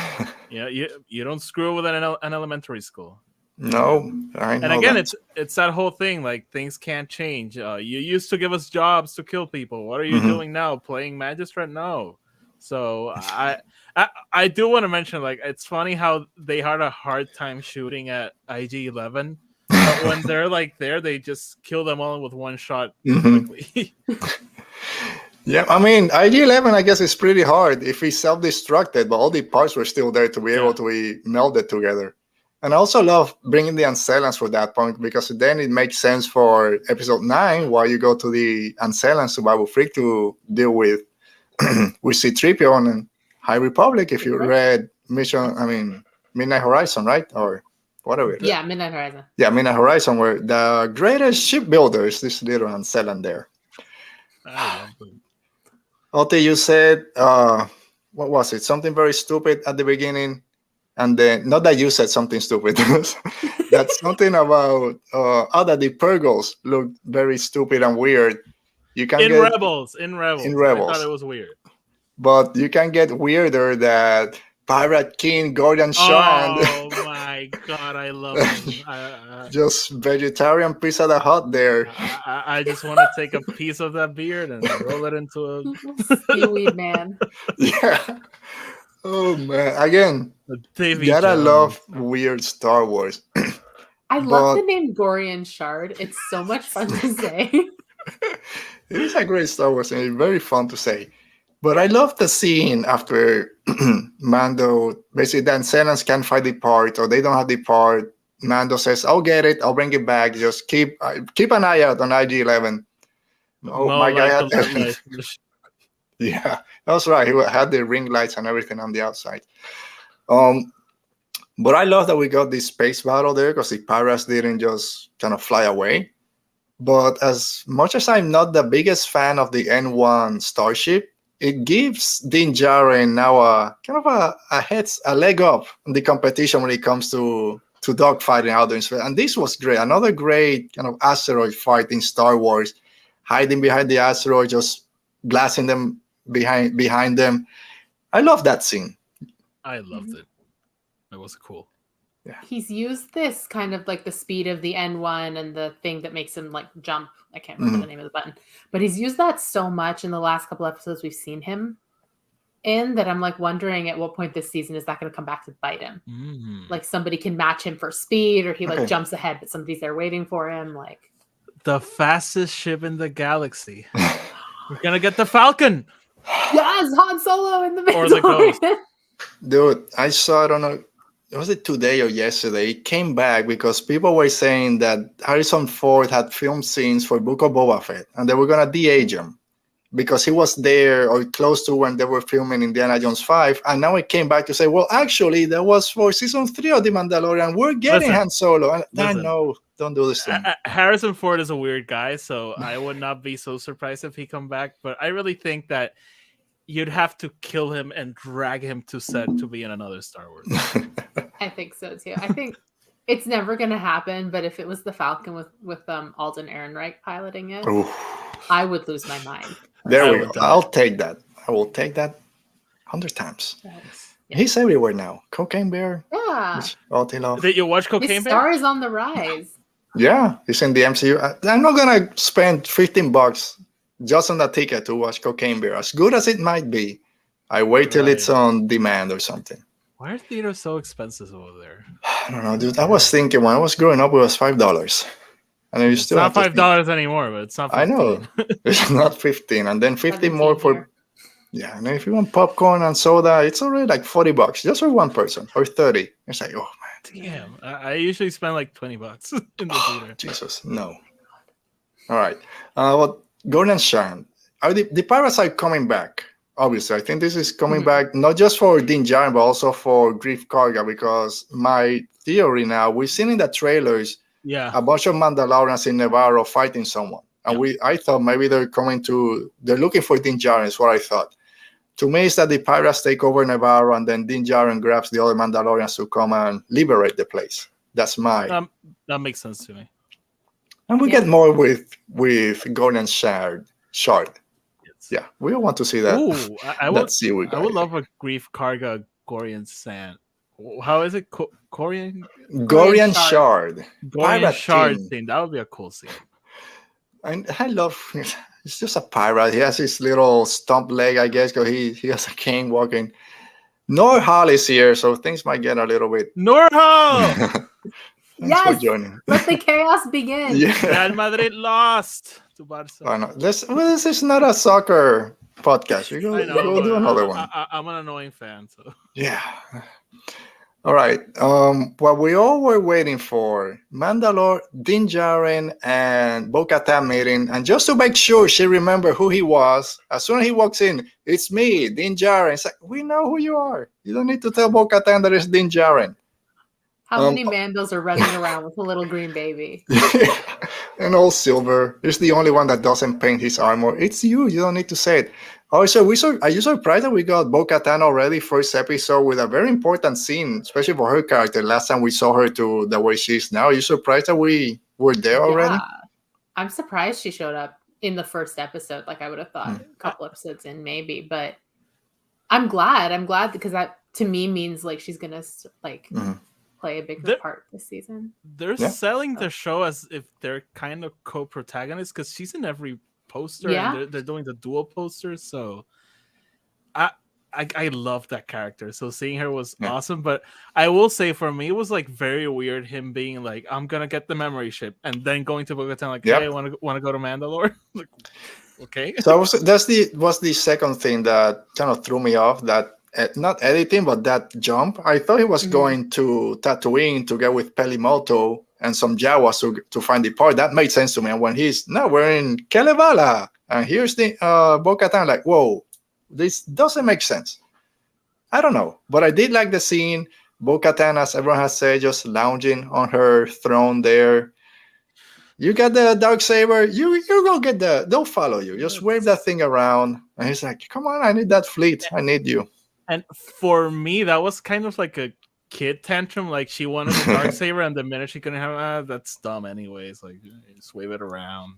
you don't screw with an elementary school. No, I know. And again, it's that whole thing, like things can't change. You used to give us jobs to kill people. What are you doing now? Playing magistrate? No. So I do want to mention, like, it's funny how they had a hard time shooting at IG-11, but when they're like there, they just kill them all with one shot quickly. Yeah, I mean, IG-11, I guess, is pretty hard if he's self-destructed, but all the parts were still there to be able to be melded together. And I also love bringing the Anstellans for that point, because then it makes sense for episode 9, while you go to the Anstellans to Babu Frick to deal with C-3PO and High Republic. If you read Midnight Horizon, right? Or whatever. Yeah, Midnight Horizon. Yeah, Midnight Horizon, where the greatest shipbuilders, this little Anstellan there. I love them. Ote, you said, what was it? Something very stupid at the beginning. And then, not that you said something stupid. That's something about that the Purgles look very stupid and weird. You can in Rebels. I thought it was weird. But you can get weirder that Pirate King Gordon Shand. Oh my my god, I love him. Just vegetarian Pizza the Hut there. I just want to take a piece of that beard and roll it into Seaweed man. Yeah. Oh man. Again, a Davy gotta Jones. love weird Star Wars. I love But- the name Gorian Shard. It's so much fun to say. It is a great Star Wars and it's very fun to say. But I love the scene after Mando, basically then Senans can't find the part or they don't have the part. Mando says, I'll get it, I'll bring it back. Just keep an eye out on IG-11. Oh, Mo my guy like had the light. Yeah, that's right. He had the ring lights and everything on the outside. But I love that we got this space battle there because the pirates didn't just kind of fly away. But as much as I'm not the biggest fan of the N1 starship, it gives Din Djarin now a kind of a leg up in the competition when it comes to dogfighting out there in space. And this was great. Another great kind of asteroid fight in Star Wars, hiding behind the asteroid, just blasting them behind them. I love that scene. I loved it. It was cool. He's used this kind of like the speed of the N1 and the thing that makes him like jump. I can't remember the name of the button, but he's used that so much in the last couple episodes we've seen him in that I'm like wondering at what point this season is that going to come back to bite him. Like somebody can match him for speed or he like jumps ahead, but somebody's there waiting for him. Like the fastest ship in the galaxy. We're gonna get the Falcon. yes, Han Solo in the Or the Ghost. Mandalorian. Dude, I saw it on was it today or yesterday? It came back because people were saying that Harrison Ford had filmed scenes for Book of Boba Fett and they were going to de-age him because he was there or close to when they were filming Indiana Jones 5. And now it came back to say, well, actually, that was for season 3 of The Mandalorian. We're getting Han Solo. And I know, don't do this to me. Harrison Ford is a weird guy, so I would not be so surprised if he come back. But I really think that you'd have to kill him and drag him to set to be in another Star Wars. I think so too. I think it's never going to happen, but if it was the Falcon with Alden Ehrenreich piloting it, Oof. I would lose my mind. There I we would go. die. I'll take that. I will take that 100 times. Yeah. He's everywhere now. Cocaine Bear. Yeah. Which I love. Did you watch His Cocaine Bear? star is on the rise. Yeah, he's in the MCU. I'm not gonna spend $15 just on a ticket to watch Cocaine Bear. As good as it might be, I wait till it's on demand or something. Why are theaters so expensive over there? I don't know, dude. I was thinking when I was growing up, it was $5, and you It's still not have to $5 anymore, but it's not 15. I know it's not 15, and then 50 more for. Yeah, and if you want popcorn and soda, it's already like $40 just for one person or 30. It's like, oh man, Damn, I usually spend like $20 in the theater. Jesus, no. All right, well, Gordon Shine. The pirates are coming back. Obviously, I think this is coming back not just for Din Djarin, but also for Grief Karga, because my theory now, we've seen in the trailers a bunch of Mandalorians in Navarro fighting someone. And I thought maybe they're looking for Din Djarin, is what I thought. To me, it's that the pirates take over Navarro and then Din Djarin grabs the other Mandalorians to come and liberate the place. That's my... that makes sense to me. And we get more with Gordon Shard. Yeah, we all want to see that. Ooh, I would love a Grief Karga Gorian Sand. How is it? Gorian Shard. Gorian Shard King. thing. That would be a cool scene. And I love, it's just a pirate. He has his little stump leg, I guess, because he has a cane walking. Norhal is here, so things might get a little bit. Norhal! Thanks for joining. Let the chaos begin. Real Madrid lost to Barca. I know. This is not a soccer podcast. We'll do another one. I'm an annoying fan, so yeah. All right. What we all were waiting for, Mandalore, Din Djarin, and Bo-Katan meeting, and just to make sure she remembered who he was, as soon as he walks in, it's me, Din Djarin. It's like, we know who you are. You don't need to tell Bo-Katan that it's Din Djarin. How many Mandos are running around with a little green baby? And all silver. He's the only one that doesn't paint his armor. It's you. You don't need to say it. Also, are you surprised that we got Bo-Katan already first episode with a very important scene, especially for her character? Last time we saw her to the way she is now. Are you surprised that we were there already? Yeah. I'm surprised she showed up in the first episode. Like I would have thought a couple episodes in maybe, but I'm glad. I'm glad because that to me means like she's gonna play play a bigger They're- part this season. They're Yeah. selling the show as if they're kind of co-protagonists because she's in every poster Yeah. and they're doing the dual posters. So I love that character. So seeing her was Yeah. awesome. But I will say for me, it was like very weird him being like, I'm gonna get the memory chip and then going to Bo-Katan like, Yep. hey, want to go to Mandalore? Like, okay. So was the second thing that kind of threw me off, that not editing, but that jump. I thought he was Mhm. going to Tatooine to get with Pelimoto and some Jawas to find the part. That made sense to me. And when we're in Kalevala, and here's the Bo-Katan, like, whoa, this doesn't make sense. I don't know, but I did like the scene. Bo-Katan, as everyone has said, just lounging on her throne there. You got the Darksaber, you go get they'll follow you. Just wave that thing around. And he's like, come on, I need that fleet. I need you. And for me, that was kind of like a kid tantrum. Like she wanted the Darksaber, and the minute she couldn't have that's dumb anyways. Like just wave it around.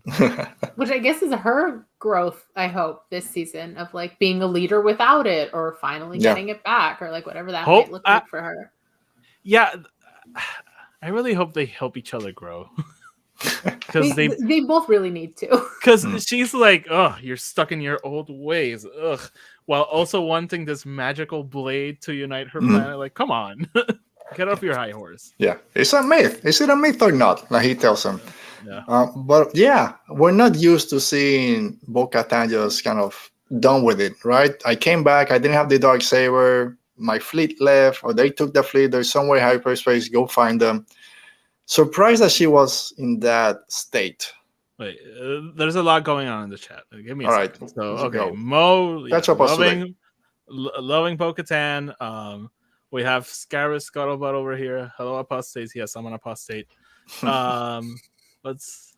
Which I guess is her growth, I hope, this season of like being a leader without it, or finally Yeah. getting it back, or like whatever that Hope- might look like for her. Yeah, I really hope they help each other grow. Because They both really need to. because she's like, oh, you're stuck in your old ways, ugh, while also wanting this magical blade to unite her planet. Like, come on, get off your high horse. Yeah, it's a myth. Is it a myth or not? Like he tells him. Yeah. But yeah, we're not used to seeing Bo-Katan just kind of done with it, right? I came back. I didn't have the Darksaber. My fleet left, or they took the fleet. There's somewhere hyperspace. Go find them. Surprised that she was in that state. Wait, there's a lot going on in the chat. Give me a All right, second. So, let's okay, go. Mo, Catch up us loving Bo-Katan. We have Scarus Scuttlebutt over here. Hello, apostates. Yes, I'm an apostate. Let's.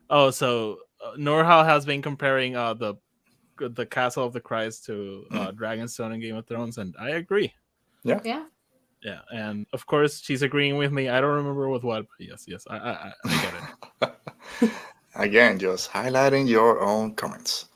Oh, so Norhal has been comparing the Castle of the Christ to Dragonstone in Game of Thrones, and I agree. Yeah. Yeah, and of course she's agreeing with me. I don't remember with what, but yes, I get it. Again, just highlighting your own comments.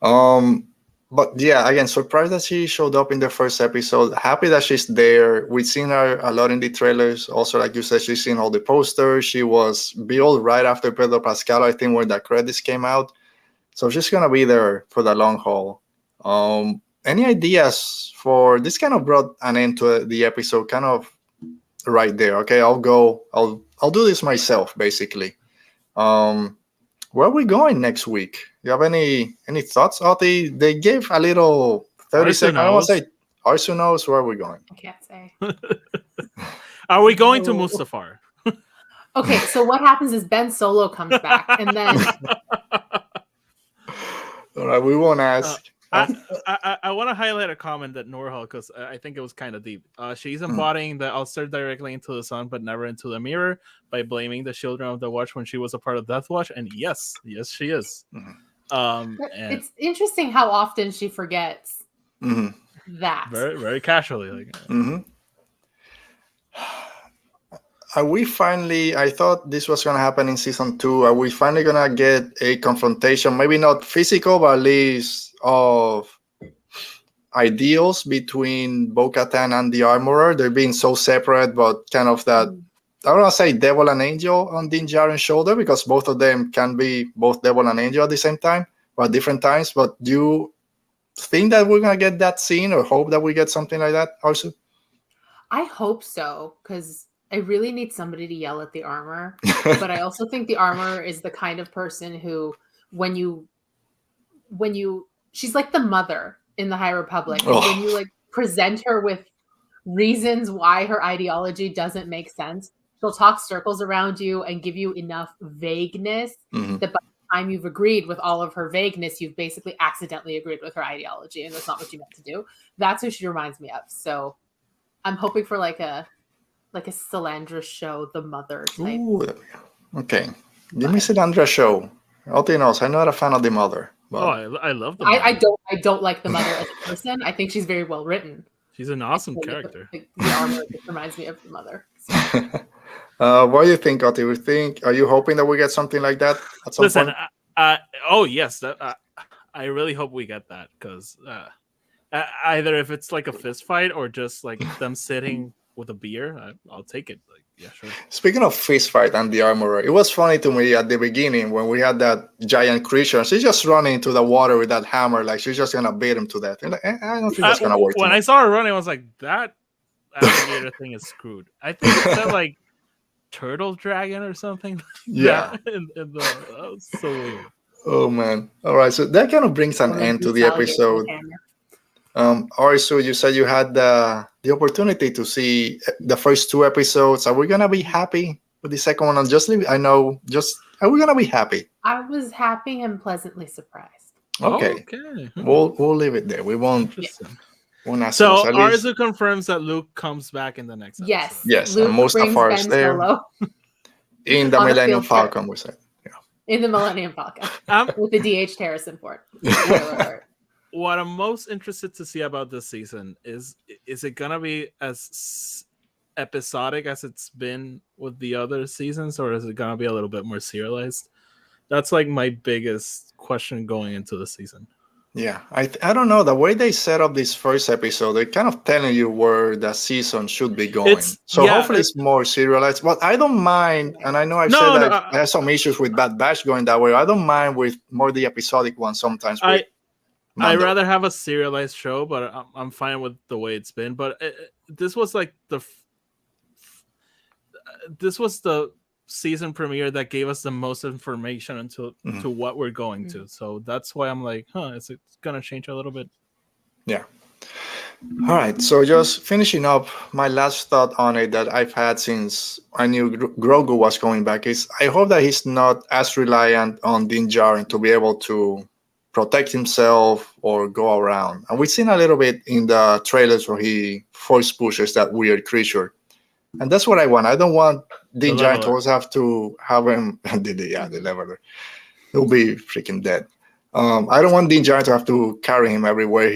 But yeah, again, surprised that she showed up in the first episode. Happy that she's there. We've seen her a lot in the trailers. Also, like you said, she's seen all the posters. She was billed right after Pedro Pascal, I think, when the credits came out. So she's gonna be there for the long haul. Any ideas for this? Kind of brought an end to the episode, kind of right there. Okay, I'll do this myself, basically. Where are we going next week? You have any thoughts, Oti? They gave a little 30 Arezou seconds. I want to knows. say Arezou knows where we're going. I can't say. Are we going to No. Mustafar? Okay, so what happens is Ben Solo comes back, and then All right, we won't ask. I want to highlight a comment that Norhal, because I think it was kind of deep. She's embodying the I'll stare directly into the sun, but never into the mirror by blaming the children of the Watch when she was a part of Death Watch. And yes, she is. And it's interesting how often she forgets Mhm. that. very, very casually. Like, Mhm. Are we finally? I thought this was going to happen in season 2. Are we finally going to get a confrontation? Maybe not physical, but at least of ideals between Bo-Katan and the Armorer. They're being so separate, but kind of that. I don't want to say devil and angel on Din Djarin's shoulder, because both of them can be both devil and angel at the same time, or at different times. But do you think that we're going to get that scene, or hope that we get something like that, Arezou? I hope so, because I really need somebody to yell at the armor. But I also think the armor is the kind of person who, when you, she's like the mother in the High Republic. And when you like present her with reasons why her ideology doesn't make sense, she'll talk circles around you and give you enough vagueness that by the time you've agreed with all of her vagueness, you've basically accidentally agreed with her ideology, and that's not what you meant to do. That's who she reminds me of. So I'm hoping for like a Salandra show, the mother type. Ooh, okay. Give me Salandra show. Oti knows I'm not a fan of the mother. But... I love the I don't like the mother as a person. I think she's very well written. She's an awesome character. The armor just reminds me of the mother. So. What do you think, Oti? Are you hoping that we get something like that at some Listen, point? oh yes, I really hope we get that, because either if it's like a fist fight or just like them sitting with a beer, I'll take it. Like, yeah, sure. Speaking of fist fight and the armorer, it was funny to me at the beginning when we had that giant creature. And she's just running into the water with that hammer, like she's just gonna beat him to death. And like, I don't think that's gonna work. When I saw her running, I was like, that alligator thing is screwed. I think it said like turtle dragon or something. Yeah. That was so weird. Oh man! All right, so that kind of brings an end to the episode. Arezou, you said you had the opportunity to see the first 2 episodes. Are we gonna be happy with the second one? And just leave, are we gonna be happy? I was happy and pleasantly surprised. Okay. We'll leave it there. We won't. Ask so Arezou confirms that Luke comes back in the next episode. Yes, Luke and Mustafar is there in the Millennium Falcon. We said, in the Millennium Falcon with the DH Harrison Ford. What I'm most interested to see about this season is it gonna be as episodic as it's been with the other seasons, or is it gonna be a little bit more serialized? That's like my biggest question going into the season. Yeah, I don't know. The way they set up this first episode, they're kind of telling you where the season should be going. Hopefully it's more serialized. But I don't mind, and I know I've said that I have some issues with Bad Batch going that way. I don't mind with more the episodic one sometimes. I'd rather have a serialized show, but I'm fine with the way it's been. But this was like this was the season premiere that gave us the most information into to what we're going to. So that's why I'm like, is it gonna change a little bit? Yeah. All right. So just finishing up, my last thought on it that I've had since I knew Grogu was coming back is I hope that he's not as reliant on Din Djarin to be able to protect himself or go around. And we've seen a little bit in the trailers where he force pushes that weird creature. And that's what I want. I don't want Din Djarin to always have to have him. The leveler. He'll be freaking dead. I don't want Din Djarin to have to carry him everywhere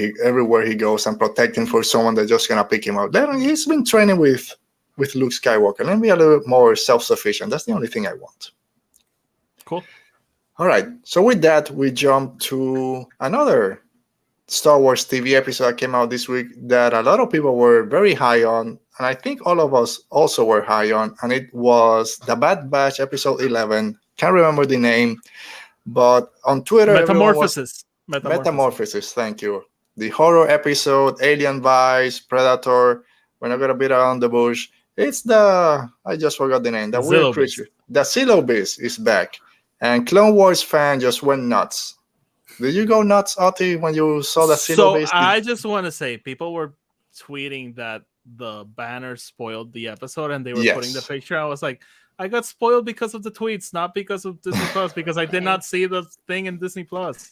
he goes and protect him for someone that's just gonna pick him up. Then he's been training with Luke Skywalker. Let me be a little bit more self-sufficient. That's the only thing I want. Cool. All right. So with that, we jump to another Star Wars TV episode that came out this week that a lot of people were very high on, and I think all of us also were high on, and it was The Bad Batch episode 11. Can't remember the name, but on Twitter, Metamorphosis. Thank you. The horror episode, alien vibes, Predator. We're not gonna beat around the bush. It's I just forgot the name. The weird creature. The Silobis is back, and Clone Wars fan just went nuts. Did you go nuts, Oti, when you saw the Silobis? So I just want to say, people were tweeting that the banner spoiled the episode, and they were putting the picture. I was like, I got spoiled because of the tweets, not because of Disney Plus, because I did not see the thing in Disney Plus.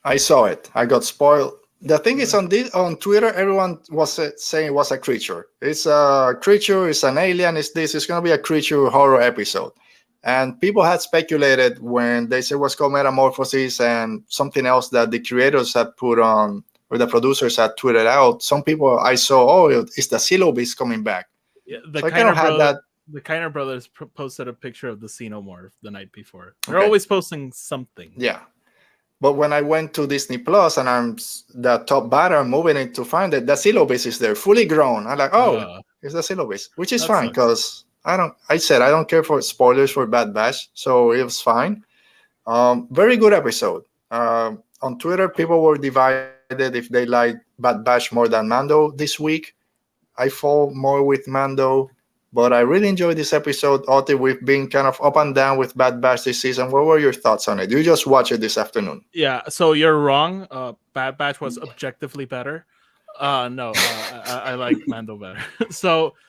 I saw it. I got spoiled. The thing is, on Twitter, everyone was saying it was a creature. It's a creature. It's an alien. It's this. It's going to be a creature horror episode. And people had speculated when they said it was called Metamorphosis and something else that the creators had put on, or the producers had tweeted out. Some people I saw, it's the Silobis coming back. Yeah, the Kiner brothers posted a picture of the Xenomorph the night before. They're always posting something. Yeah. But when I went to Disney Plus and I'm the top banner, moving it to find it, the Silobis is there, fully grown. I'm like, it's the Silobis, which is fine because I don't care for spoilers for Bad Batch, so it was fine. Very good episode. On Twitter, people were divided if they like Bad Batch more than Mando this week. I fall more with Mando, but I really enjoyed this episode. Oti, we've been kind of up and down with Bad Batch this season. What were your thoughts on it? You just watched it this afternoon. Yeah, so you're wrong. Bad Batch was objectively better. I like Mando better.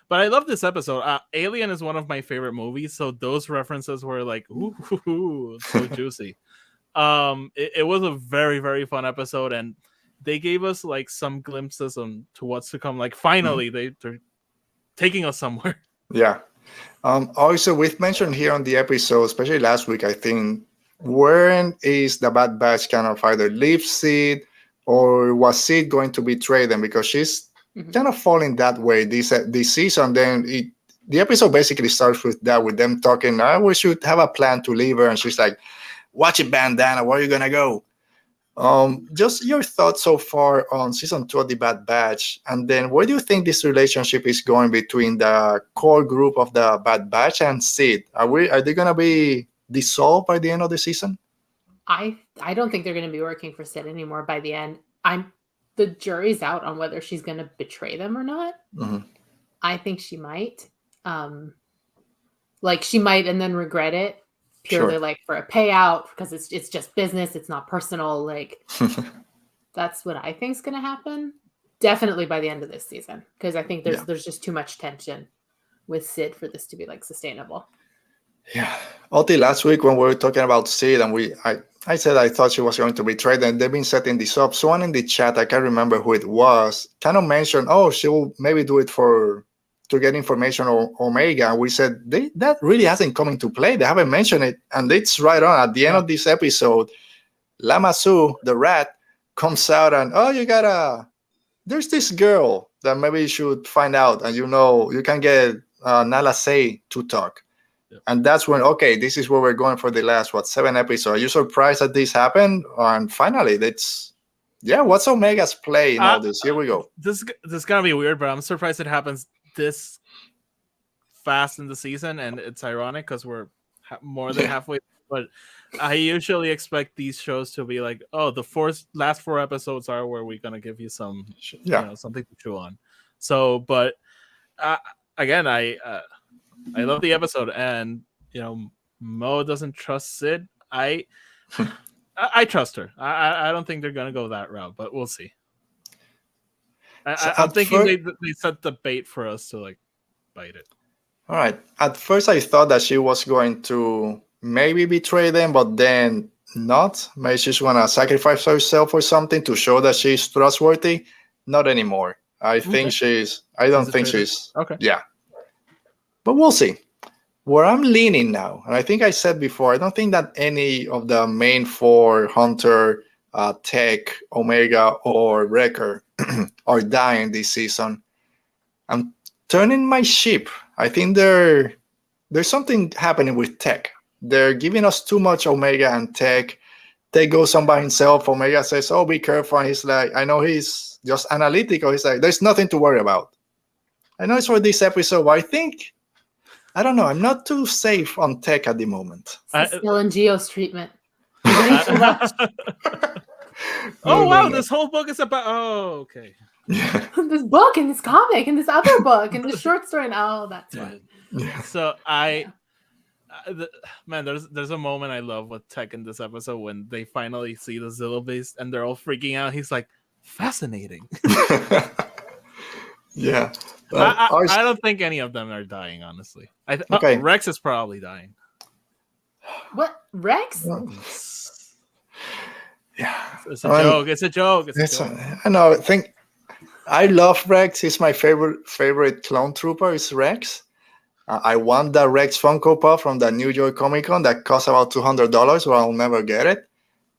But I love this episode. Alien is one of my favorite movies, so those references were like, ooh, so juicy. It was a very, very fun episode, and they gave us like some glimpses to what's to come. Like finally, they're taking us somewhere. Yeah. Also, we've mentioned here on the episode, especially last week, I think, when is the Bad Batch kind of either leave Sid or was Sid going to betray them? Because she's kind of falling that way this season. Then the episode basically starts with that, with them talking, we should have a plan to leave her. And she's like, watch it, bandana, where are you going to go? Just your thoughts so far on season 2 of the Bad Batch, and then where do you think this relationship is going between the core group of the Bad Batch and Sid? Are they gonna be dissolved by the end of the season? I don't think they're going to be working for Sid anymore by the end. The jury's out on whether she's going to betray them or not. Mhm. I think she might. Like she might and then regret it purely Sure. like for a payout because it's just business. It's not personal. Like that's what I think is going to happen. Definitely by the end of this season because I think there's just too much tension with Sid for this to be like sustainable. Yeah. Oti, last week when we were talking about Sid, and I said I thought she was going to betray them. They've been setting this up. Someone in the chat, I can't remember who it was, kind of mentioned, oh, she'll maybe do it to get information on Omega. And we said that really hasn't come into play. They haven't mentioned it. And it's right on at the end of this episode. Lamasu, the rat, comes out and, there's this girl that maybe you should find out. And you can get Nala Say to talk. Yep. And that's when, okay, this is where we're going for the last, 7 episodes. Are you surprised that this happened? And finally, what's Omega's play in all this? Here we go. This is going to be weird, but I'm surprised it happens this fast in the season. And it's ironic because we're more than halfway. But I usually expect these shows to be like, oh, the last 4 episodes are where we're going to give you some, something to chew on. So, but again, I love the episode, and Mo doesn't trust Sid. I trust her. I don't think they're gonna go that route, but we'll see. I'm thinking they set the bait for us to like bite it. All right. At first, I thought that she was going to maybe betray them, but then not. Maybe she's gonna sacrifice herself or something to show that she's trustworthy. Not anymore. I think she's. I don't think she's. Okay. Yeah. But we'll see. Where I'm leaning now, and I think I said before, I don't think that any of the main 4, Hunter, Tech, Omega, or Wrecker, are dying this season. I'm turning my ship. I think there's something happening with Tech. They're giving us too much Omega and Tech. Tech goes on by himself. Omega says, oh, be careful. And he's like, I know he's just analytical. He's like, there's nothing to worry about. I know it's for this episode, but I don't know. I'm not too safe on Tech at the moment. Still in Geo's treatment. Oh, wow. This whole book is about... Oh, okay. This book and this comic and this other book and this short story. And that's fine. Yeah. So there's a moment I love with Tech in this episode when they finally see the Zillow base and they're all freaking out. He's like, fascinating. Yeah. I don't think any of them are dying, honestly. Okay. Rex is probably dying. What? Rex? Yeah. It's a joke. It's a joke. I know. I love Rex. He's my favorite clone trooper is Rex. I want the Rex Funko Pop from the New York Comic Con that costs about $200, or I'll never get it.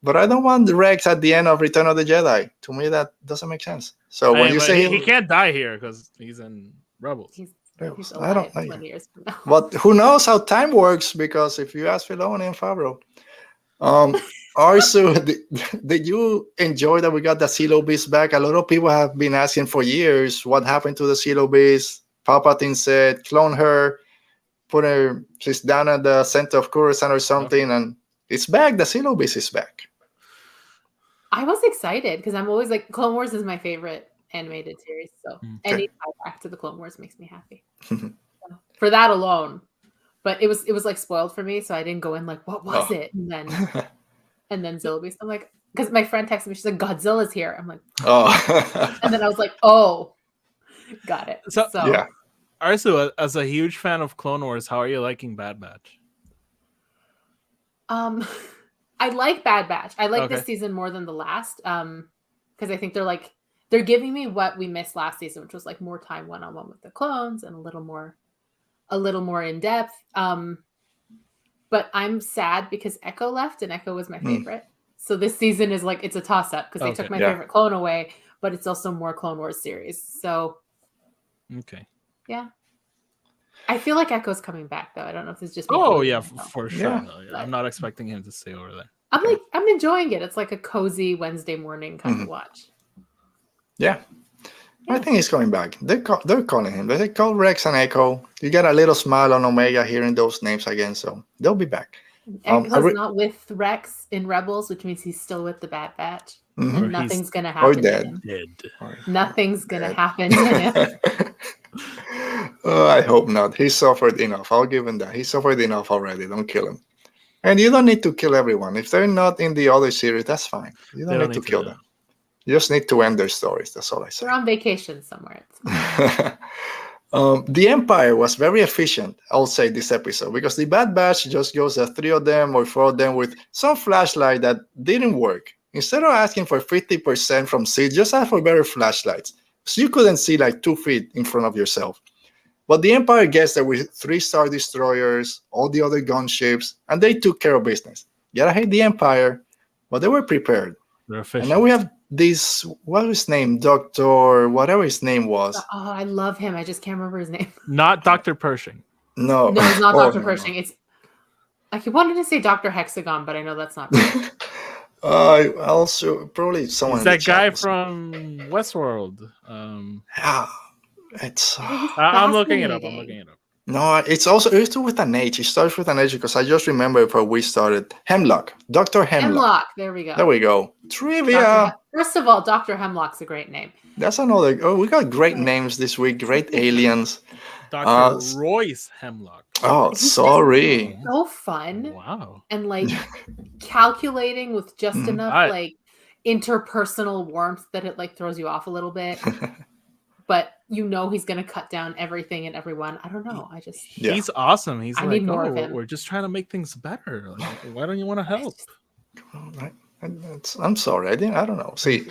But I don't want the Rex at the end of Return of the Jedi. To me, that doesn't make sense. So when you say he can't die here because he's in Rebels. He's I don't know. 20 years from now. But who knows how time works? Because if you ask Filoni and Favreau, Arezou, did you enjoy that we got the Silo Beast back? A lot of people have been asking for years what happened to the Silo Beast. Palpatine said, clone her, put her, she's down at the center of Coruscant or something, and it's back. The Silo Beast is back. I was excited because I'm always like, Clone Wars is my favorite animated series. So any tie back to the Clone Wars makes me happy. So, for that alone. But it was like spoiled for me, so I didn't go in like, what was it? And then Zillow Beast. I'm like, because my friend texted me, she's like, Godzilla's here. I'm like, oh. And then I was like, oh, got it. So yeah. Arezou, as a huge fan of Clone Wars, how are you liking Bad Batch? I like Bad Batch. I like this season more than the last. Because I think they're giving me what we missed last season, which was like more time one-on-one with the clones and a little more in depth. But I'm sad because Echo left, and Echo was my favorite. So this season is like, it's a toss-up because they took my favorite clone away, but it's also more Clone Wars series. So yeah. I feel like Echo's coming back though. I don't know if it's just for sure. Yeah. I'm not expecting him to stay over there. I'm enjoying it. It's like a cozy Wednesday morning kind of watch. Yeah. I think he's coming back. They're calling him. They call Rex and Echo. You get a little smile on Omega hearing those names again, so they'll be back. Echo's not with Rex in Rebels, which means he's still with the Bad Batch. And nothing's gonna happen. Or dead. To him. Nothing's gonna happen to him. I hope not. He suffered enough. I'll give him that. He suffered enough already. Don't kill him. And you don't need to kill everyone. If they're not in the other series, that's fine. You don't need to kill them. You just need to end their stories. That's all I say. They're on vacation somewhere. The Empire was very efficient, I'll say, this episode, because the Bad Batch just goes at 3 of them or 4 of them with some flashlight that didn't work. Instead of asking for 50% from Sid, just ask for better flashlights. So you couldn't see like 2 feet in front of yourself. But the Empire gets there with 3 Star Destroyers, all the other gunships, and they took care of business. Gotta hate the Empire, but they were prepared. They're efficient. And now we have this, what was his name? Dr. whatever his name was. Oh, I love him. I just can't remember his name. Not Dr. Pershing. No, it's not Dr. no, Pershing. no. It's I wanted to say Dr. Hexagon, but I know that's not right. Also, probably someone. It's that guy from Westworld. Yeah, it's. I'm looking it up. No, it's with an H. It starts with an H because I just remember before we started. Hemlock, Dr. Hemlock. There we go. There we go. Trivia. First of all, Dr. Hemlock's a great name. That's another. Oh, we got great names this week. Great aliens. Dr. Royce Hemlock. Oh, sorry. So fun. Wow. And like calculating with just enough like interpersonal warmth that it like throws you off a little bit. But you know he's going to cut down everything and everyone. I don't know. He's awesome. He's need more of him. We're just trying to make things better. Like, why don't you want to help? I'm sorry. I don't know. See,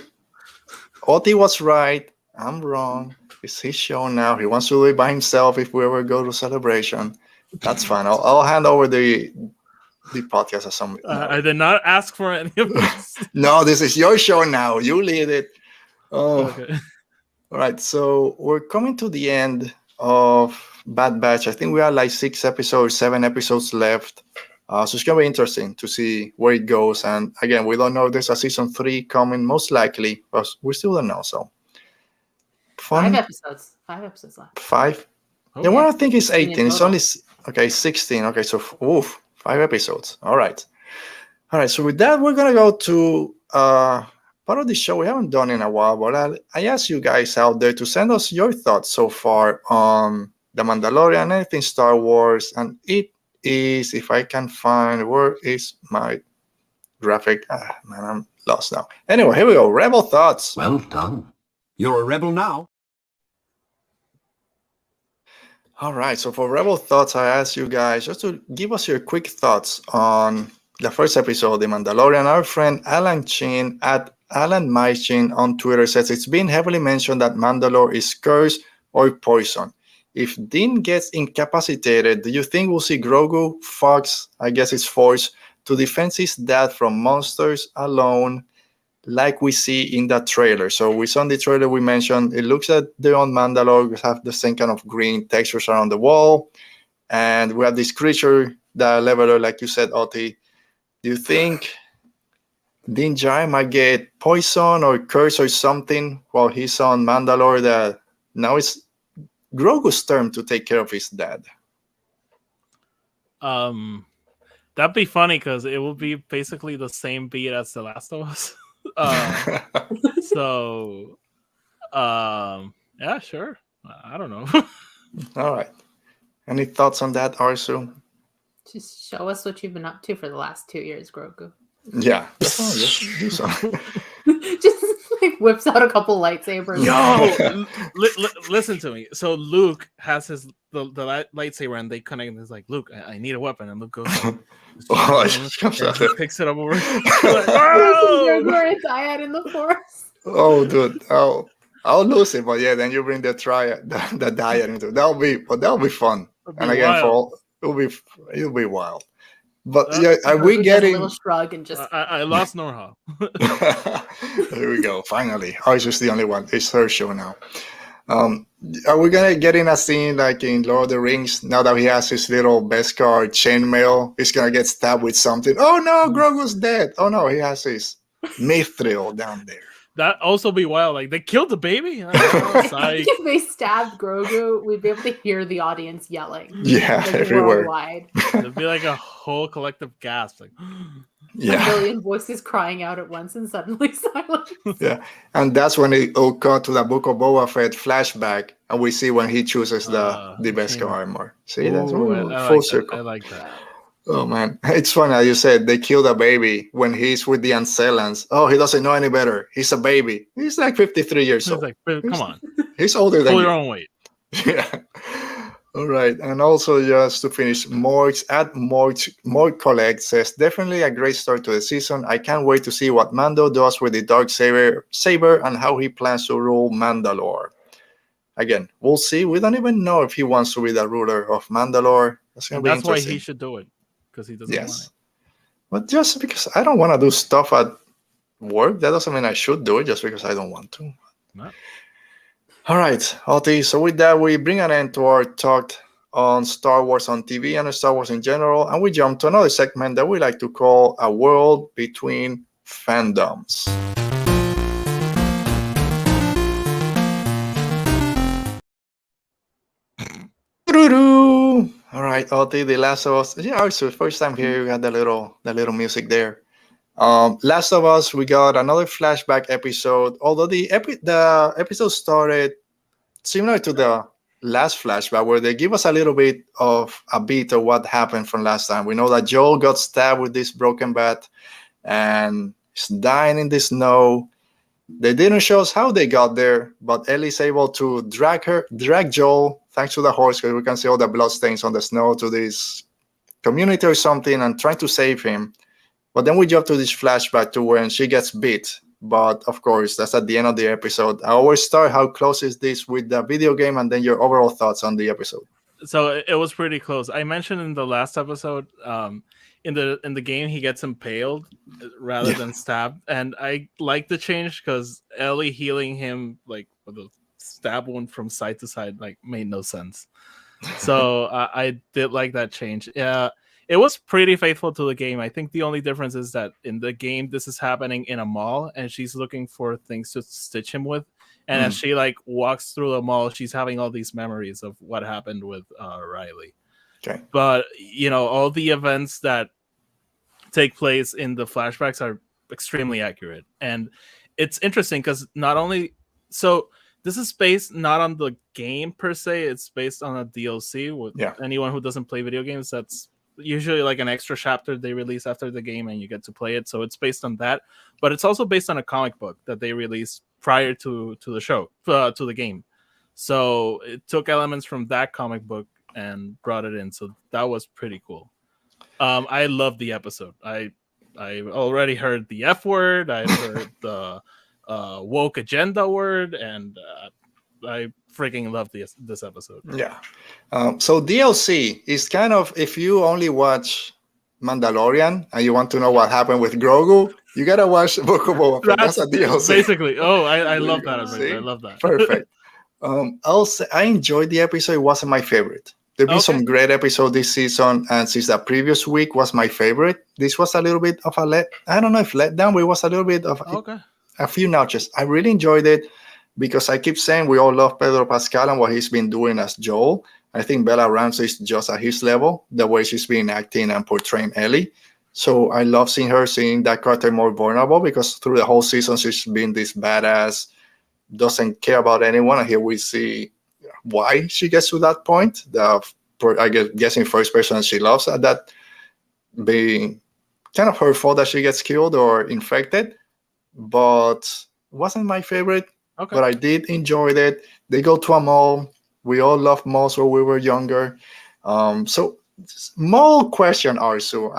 Oti was right. I'm wrong. It's his show now. He wants to do it by himself if we ever go to Celebration. That's fine. I'll hand over the podcast or something. I did not ask for any of this. No, this is your show now. You lead it. Okay. All right, so we're coming to the end of Bad Batch. I think we have like 7 episodes left. So it's going to be interesting to see where it goes. And again, we don't know if there's a season 3 coming, most likely, but we still don't know. So fun. 5 episodes. 5 episodes left. 5? Okay. The one I think is 18. It's only, 16. Okay, so 5 episodes. All right. So with that, we're going to go to part of the show we haven't done in a while, but I ask you guys out there to send us your thoughts so far on The Mandalorian, anything Star Wars, and it is, if I can find, where is my graphic? Man, I'm lost now. Anyway, here we go. Rebel thoughts. Well done. You're a rebel now. All right, so for Rebel thoughts, I ask you guys just to give us your quick thoughts on the first episode, The Mandalorian. Our friend Alan Chin at Alan Maichin on Twitter says it's been heavily mentioned that Mandalore is cursed or poisoned. If Din gets incapacitated, do you think we'll see Grogu, Fox, I guess it's forced, to defend his dad from monsters alone like we see in that trailer? So we saw in the trailer we mentioned, it looks like they're on Mandalore, we have the same kind of green textures around the wall, and we have this creature, the leveler, like you said, Oti. Do you think Din Djarin might get poisoned or cursed or something while he's on Mandalore, that now it's Grogu's turn to take care of his dad? That'd be funny because it will be basically the same beat as The Last of Us. Yeah, sure. I don't know. All right. Any thoughts on that, Arezou? Just show us what you've been up to for the last 2 years, Grogu. Yeah. Just do something. Just like whips out a couple lightsabers. Yo, listen to me. So Luke has the lightsaber, and they connect. And it's like, Luke, I need a weapon, and Luke goes, picks it up over. Like, You're going to dyad in the Force. Oh, dude. I'll lose it, but yeah, then you bring the dyad into it. That'll be fun. And again, it'll be wild. But yeah, are we getting a little shrug and just I lost Norha. There we go. Finally. Arezou's the only one. It's her show now. Are we gonna get in a scene like in Lord of the Rings? Now that he has his little Beskar chainmail, he's gonna get stabbed with something. Oh no, Grogu's dead. Oh no, he has his mithril down there. That also be wild. Like they killed the baby. Oh, psych. If they stabbed Grogu, we'd be able to hear the audience yelling. Yeah, Like everywhere. worldwide. It'd be like a whole collective gasp. Like, A Yeah, million voices crying out at once and suddenly silence. yeah, and that's when it'll cut to the Book of Boba Fett flashback, and we see when he chooses the Beskar Him. armor. See, that's Ooh, I full like circle. that. I like that. Oh man, it's funny as you said they killed a baby when he's with the Ancellans. Oh, he doesn't know any better. He's a baby. He's like 53 years It's old. like, come on, He's older than pull your you. own weight. Yeah. All right, and also just to finish, Morg Collect says definitely a great start to the season. I can't wait to see what Mando does with the dark saber and how he plans to rule Mandalore. Again, we'll see. We don't even know if he wants to be the ruler of Mandalore. That's gonna And be that's why interesting. he should do it, because he doesn't want Yes. it. But just because I don't want to do stuff at work, that doesn't mean I should do it just because I don't want to. No. All right, Oti. So with that, we bring an end to our talk on Star Wars on TV and Star Wars in general, and we jump to another segment that we like to call A World Between Fandoms. All right, Oti, The Last of Us. Yeah, also first time here, you got the little music there. Last of Us, we got another flashback episode. Although the episode started similar to the last flashback, where they give us a little bit of a bit of what happened from last time. We know that Joel got stabbed with this broken bat and is dying in the snow. They didn't show us how they got there, but Ellie's able to drag Joel, thanks to the horse, because we can see all the blood stains on the snow, to this community or something, and trying to save him. But then we jump to this flashback to when she gets beat. But of course, that's at the end of the episode. I always start, how close is this with the video game, and then your overall thoughts on the episode. So it was pretty close. I mentioned in the last episode, in the game he gets impaled rather than stabbed, and I like the change because Ellie healing him like with a stab wound from side to side like made no sense. So I did like that change. Yeah, it was pretty faithful to the game. I think the only difference is that in the game this is happening in a mall, and she's looking for things to stitch him with. And as she like walks through the mall, she's having all these memories of what happened with Riley. Okay. But you know, all the events that take place in the flashbacks are extremely accurate, and it's interesting because not only this is based not on the game per se; it's based on a DLC. With anyone who doesn't play video games, that's usually like an extra chapter they release after the game, and you get to play it. So it's based on that, but it's also based on a comic book that they released prior to the show, to the game. So it took elements from that comic book and brought it in. So that was pretty cool. I love the episode. I already heard the F word. I've heard the woke agenda word, and I freaking love this episode. Yeah. So DLC is kind of, if you only watch Mandalorian and you want to know what happened with Grogu, you gotta watch Book of Boba Fett. That's a DLC. Basically. Oh, I love that. I love that. Perfect. Also, I enjoyed the episode. It wasn't my favorite. There've been some great episodes this season, and since the previous week was my favorite, this was a little bit of a I don't know if letdown, but it was a little bit of a few notches. I really enjoyed it because I keep saying we all love Pedro Pascal and what he's been doing as Joel. I think Bella Ramsey is just at his level, the way she's been acting and portraying Ellie. So I love seeing that character more vulnerable, because through the whole season she's been this badass, doesn't care about anyone, and here we see why she gets to that point. I guess in first person she loves that being kind of her fault that she gets killed or infected, but it wasn't my favorite. But I did enjoy it. They go to a mall. We all loved malls when we were younger. So small question, Arezou.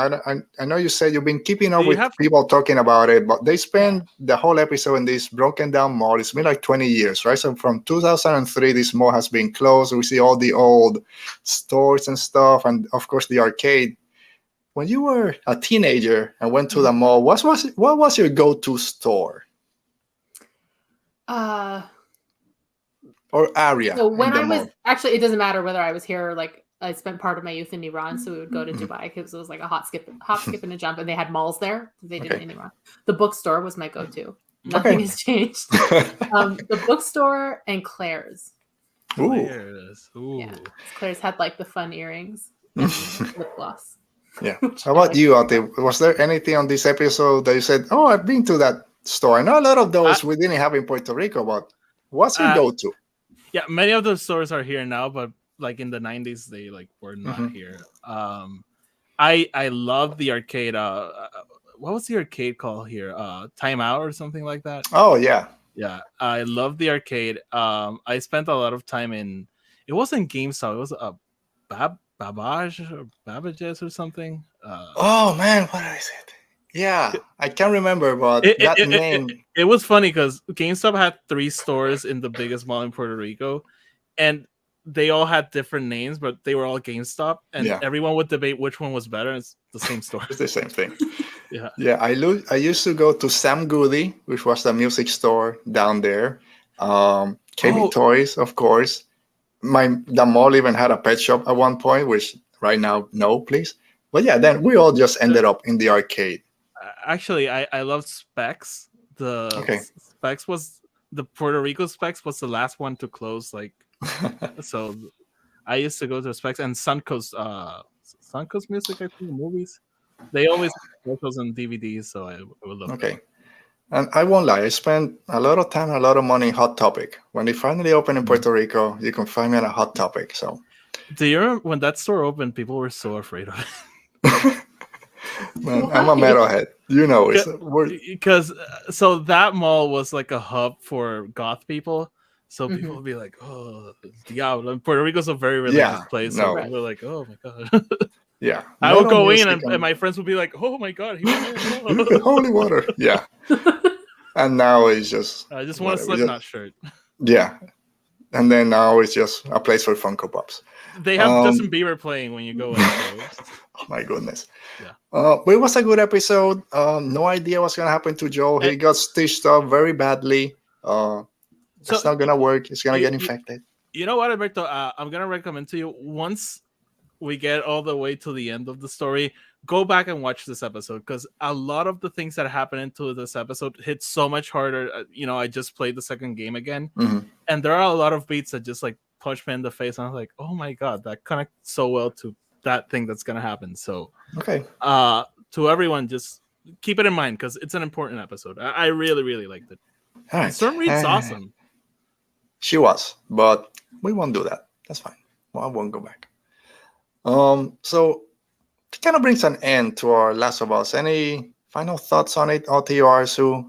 I know you said you've been keeping up with people talking about it, but they spend the whole episode in this broken down mall. It's been like 20 years, right? So from 2003, this mall has been closed. We see all the old stores and stuff, and of course the arcade. When you were a teenager and went to the mall, what was your go-to store? or area. So when in the I was mall? actually, it doesn't matter whether I was here or like I spent part of my youth in Iran, so we would go to Mm-hmm. Dubai because it was like a hop, skip, and a jump, and they had malls there. They didn't Okay. in Iran. The bookstore was my go-to. Nothing Okay. has changed. The bookstore and Claire's. Ooh. Claire's. Ooh. Yeah, Claire's had like the fun earrings and lip gloss. Yeah. Which How I about like. you, Ate? Was there anything on this episode that you said, "Oh, I've been to that store"? I know a lot of those we didn't have in Puerto Rico, but what's your go-to? Yeah, many of those stores are here now, but like in the 90s, they like were not Mhm. here. I love the arcade. What was the arcade called here? Time Out or something like that. Oh yeah. Yeah, I love the arcade. I spent a lot of time in. It wasn't GameStop. It was a Babbage or Babbage's or something. Oh man, what is it? Yeah, I can't remember, but that name. It was funny because GameStop had 3 stores in the biggest mall in Puerto Rico, and they all had different names, but they were all GameStop, and Yeah. everyone would debate which one was better. It's the same store. It's the same thing. Yeah. Yeah, I used to go to Sam Goody, which was the music store down there. KB Oh. Toys, of course. The mall even had a pet shop at one point, which right now, no, please. But yeah, then we all just ended up in the arcade. Actually, I loved Specs. The Okay. Specs was the Puerto Rico Specs was the last one to close. Like, so I used to go to Specs and Suncoast Music. I think movies. They always have those on DVDs, so I would love. Okay. And I won't lie, I spent a lot of time, a lot of money in Hot Topic. When they finally opened in Puerto Rico, you can find me at a Hot Topic. So, Do you remember when that store opened? People were so afraid of it. man, I'm a metalhead. You know, because so that mall was like a hub for goth people. So people would be like, "Oh, Diablo!" And Puerto Rico's a very religious place. So no. people were like, "Oh my god." Yeah. I would go in and my friends would be like, "Oh my god, holy water!" Yeah. And now it's just. I just want a Slipknot shirt. Yeah. And then now it's just a place for Funko Pops. They have Justin Bieber playing when you go in. Oh my goodness. Yeah. But it was a good episode. No idea what's gonna happen to Joel. He got stitched up very badly. It's not gonna work. He's gonna get infected. You know what, Alberto? I'm gonna recommend to you, once we get all the way to the end of the story, go back and watch this episode, because a lot of the things that happen into this episode hit so much harder. I just played the second game again, and there are a lot of beats that just like punch me in the face, and I was like, oh my god, that connects so well to that thing that's gonna happen. So okay, to everyone, just keep it in mind, because it's an important episode. I really, really liked it. All right. Storm Reed's awesome. She was, but we won't do that. That's fine. Well, I won't go back. So it kind of brings an end to our Last of Us. Any final thoughts on it, Oti or Arezou?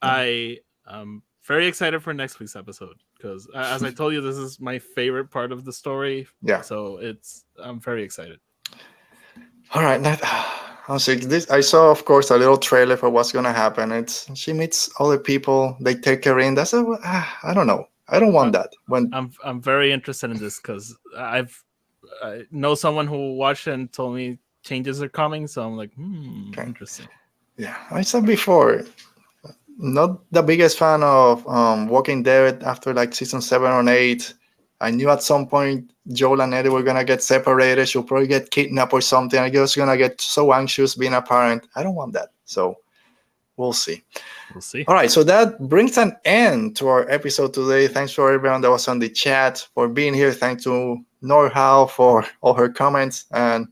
I am very excited for next week's episode, because as I told you, this is my favorite part of the story. Yeah. So I'm very excited. All right. I saw, of course, a little trailer for what's gonna happen. She meets other people. They take her in. I don't know. I don't want that. I'm very interested in this, because I know someone who watched and told me changes are coming. So I'm like, okay. Interesting. Yeah, I said before, not the biggest fan of Walking Dead after like season 7 or 8. I knew at some point Joel and Ellie were gonna get separated. She'll probably get kidnapped or something. I was gonna get so anxious being a parent. I don't want that. So we'll see. We'll see. All right, so that brings an end to our episode today. Thanks for everyone that was on the chat for being here. Thanks to Norhal for all her comments and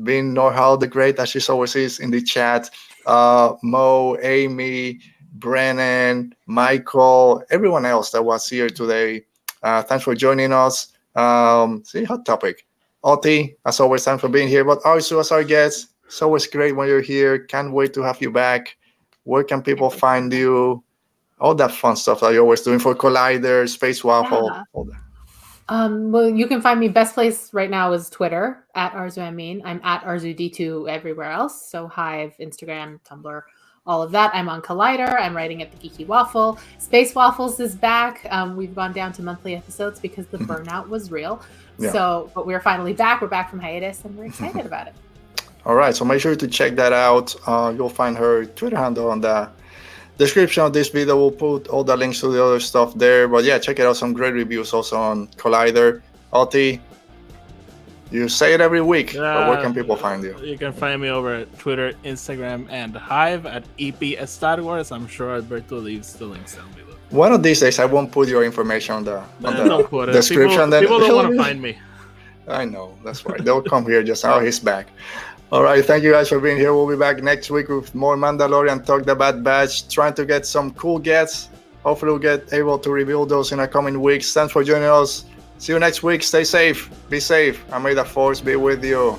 being Norhal the Great, as she always is in the chat. Mo, Amy, Brennan, Michael, everyone else that was here today. Thanks for joining us. Hot topic. Oti, as always, thanks for being here. But Arezou as our guest, it's always great when you're here. Can't wait to have you back. Where can people find you? All that fun stuff that you're always doing for Collider, Space Waffle, all that. Well, you can find me. Best place right now is Twitter at Arezou Amin. I'm at ArezouD2 everywhere else. So Hive, Instagram, Tumblr, all of that. I'm on Collider. I'm writing at the Geeky Waffle. Space Waffles is back. We've gone down to monthly episodes because the burnout was real. Yeah. So, but we're finally back. We're back from hiatus, and we're excited about it. All right, so make sure to check that out. You'll find her Twitter handle on the description of this video, we'll put all the links to the other stuff there. But yeah, check it out. Some great reviews also on Collider. Oti, you say it every week, but where can people find you? You can find me over at Twitter, Instagram, and Hive at EP_Wars. I'm sure Alberto leaves the links down below. One of these days, I won't put your information on the Don't put it. description. People don't want to find me. I know, that's why. They'll come here just, oh, he's back. All right, thank you guys for being here. We'll be back next week with more Mandalorian Talk the Bad Batch, trying to get some cool gets. Hopefully we'll get able to reveal those in the coming weeks. Thanks for joining us. See you next week. Stay safe. Be safe. And may the Force be with you.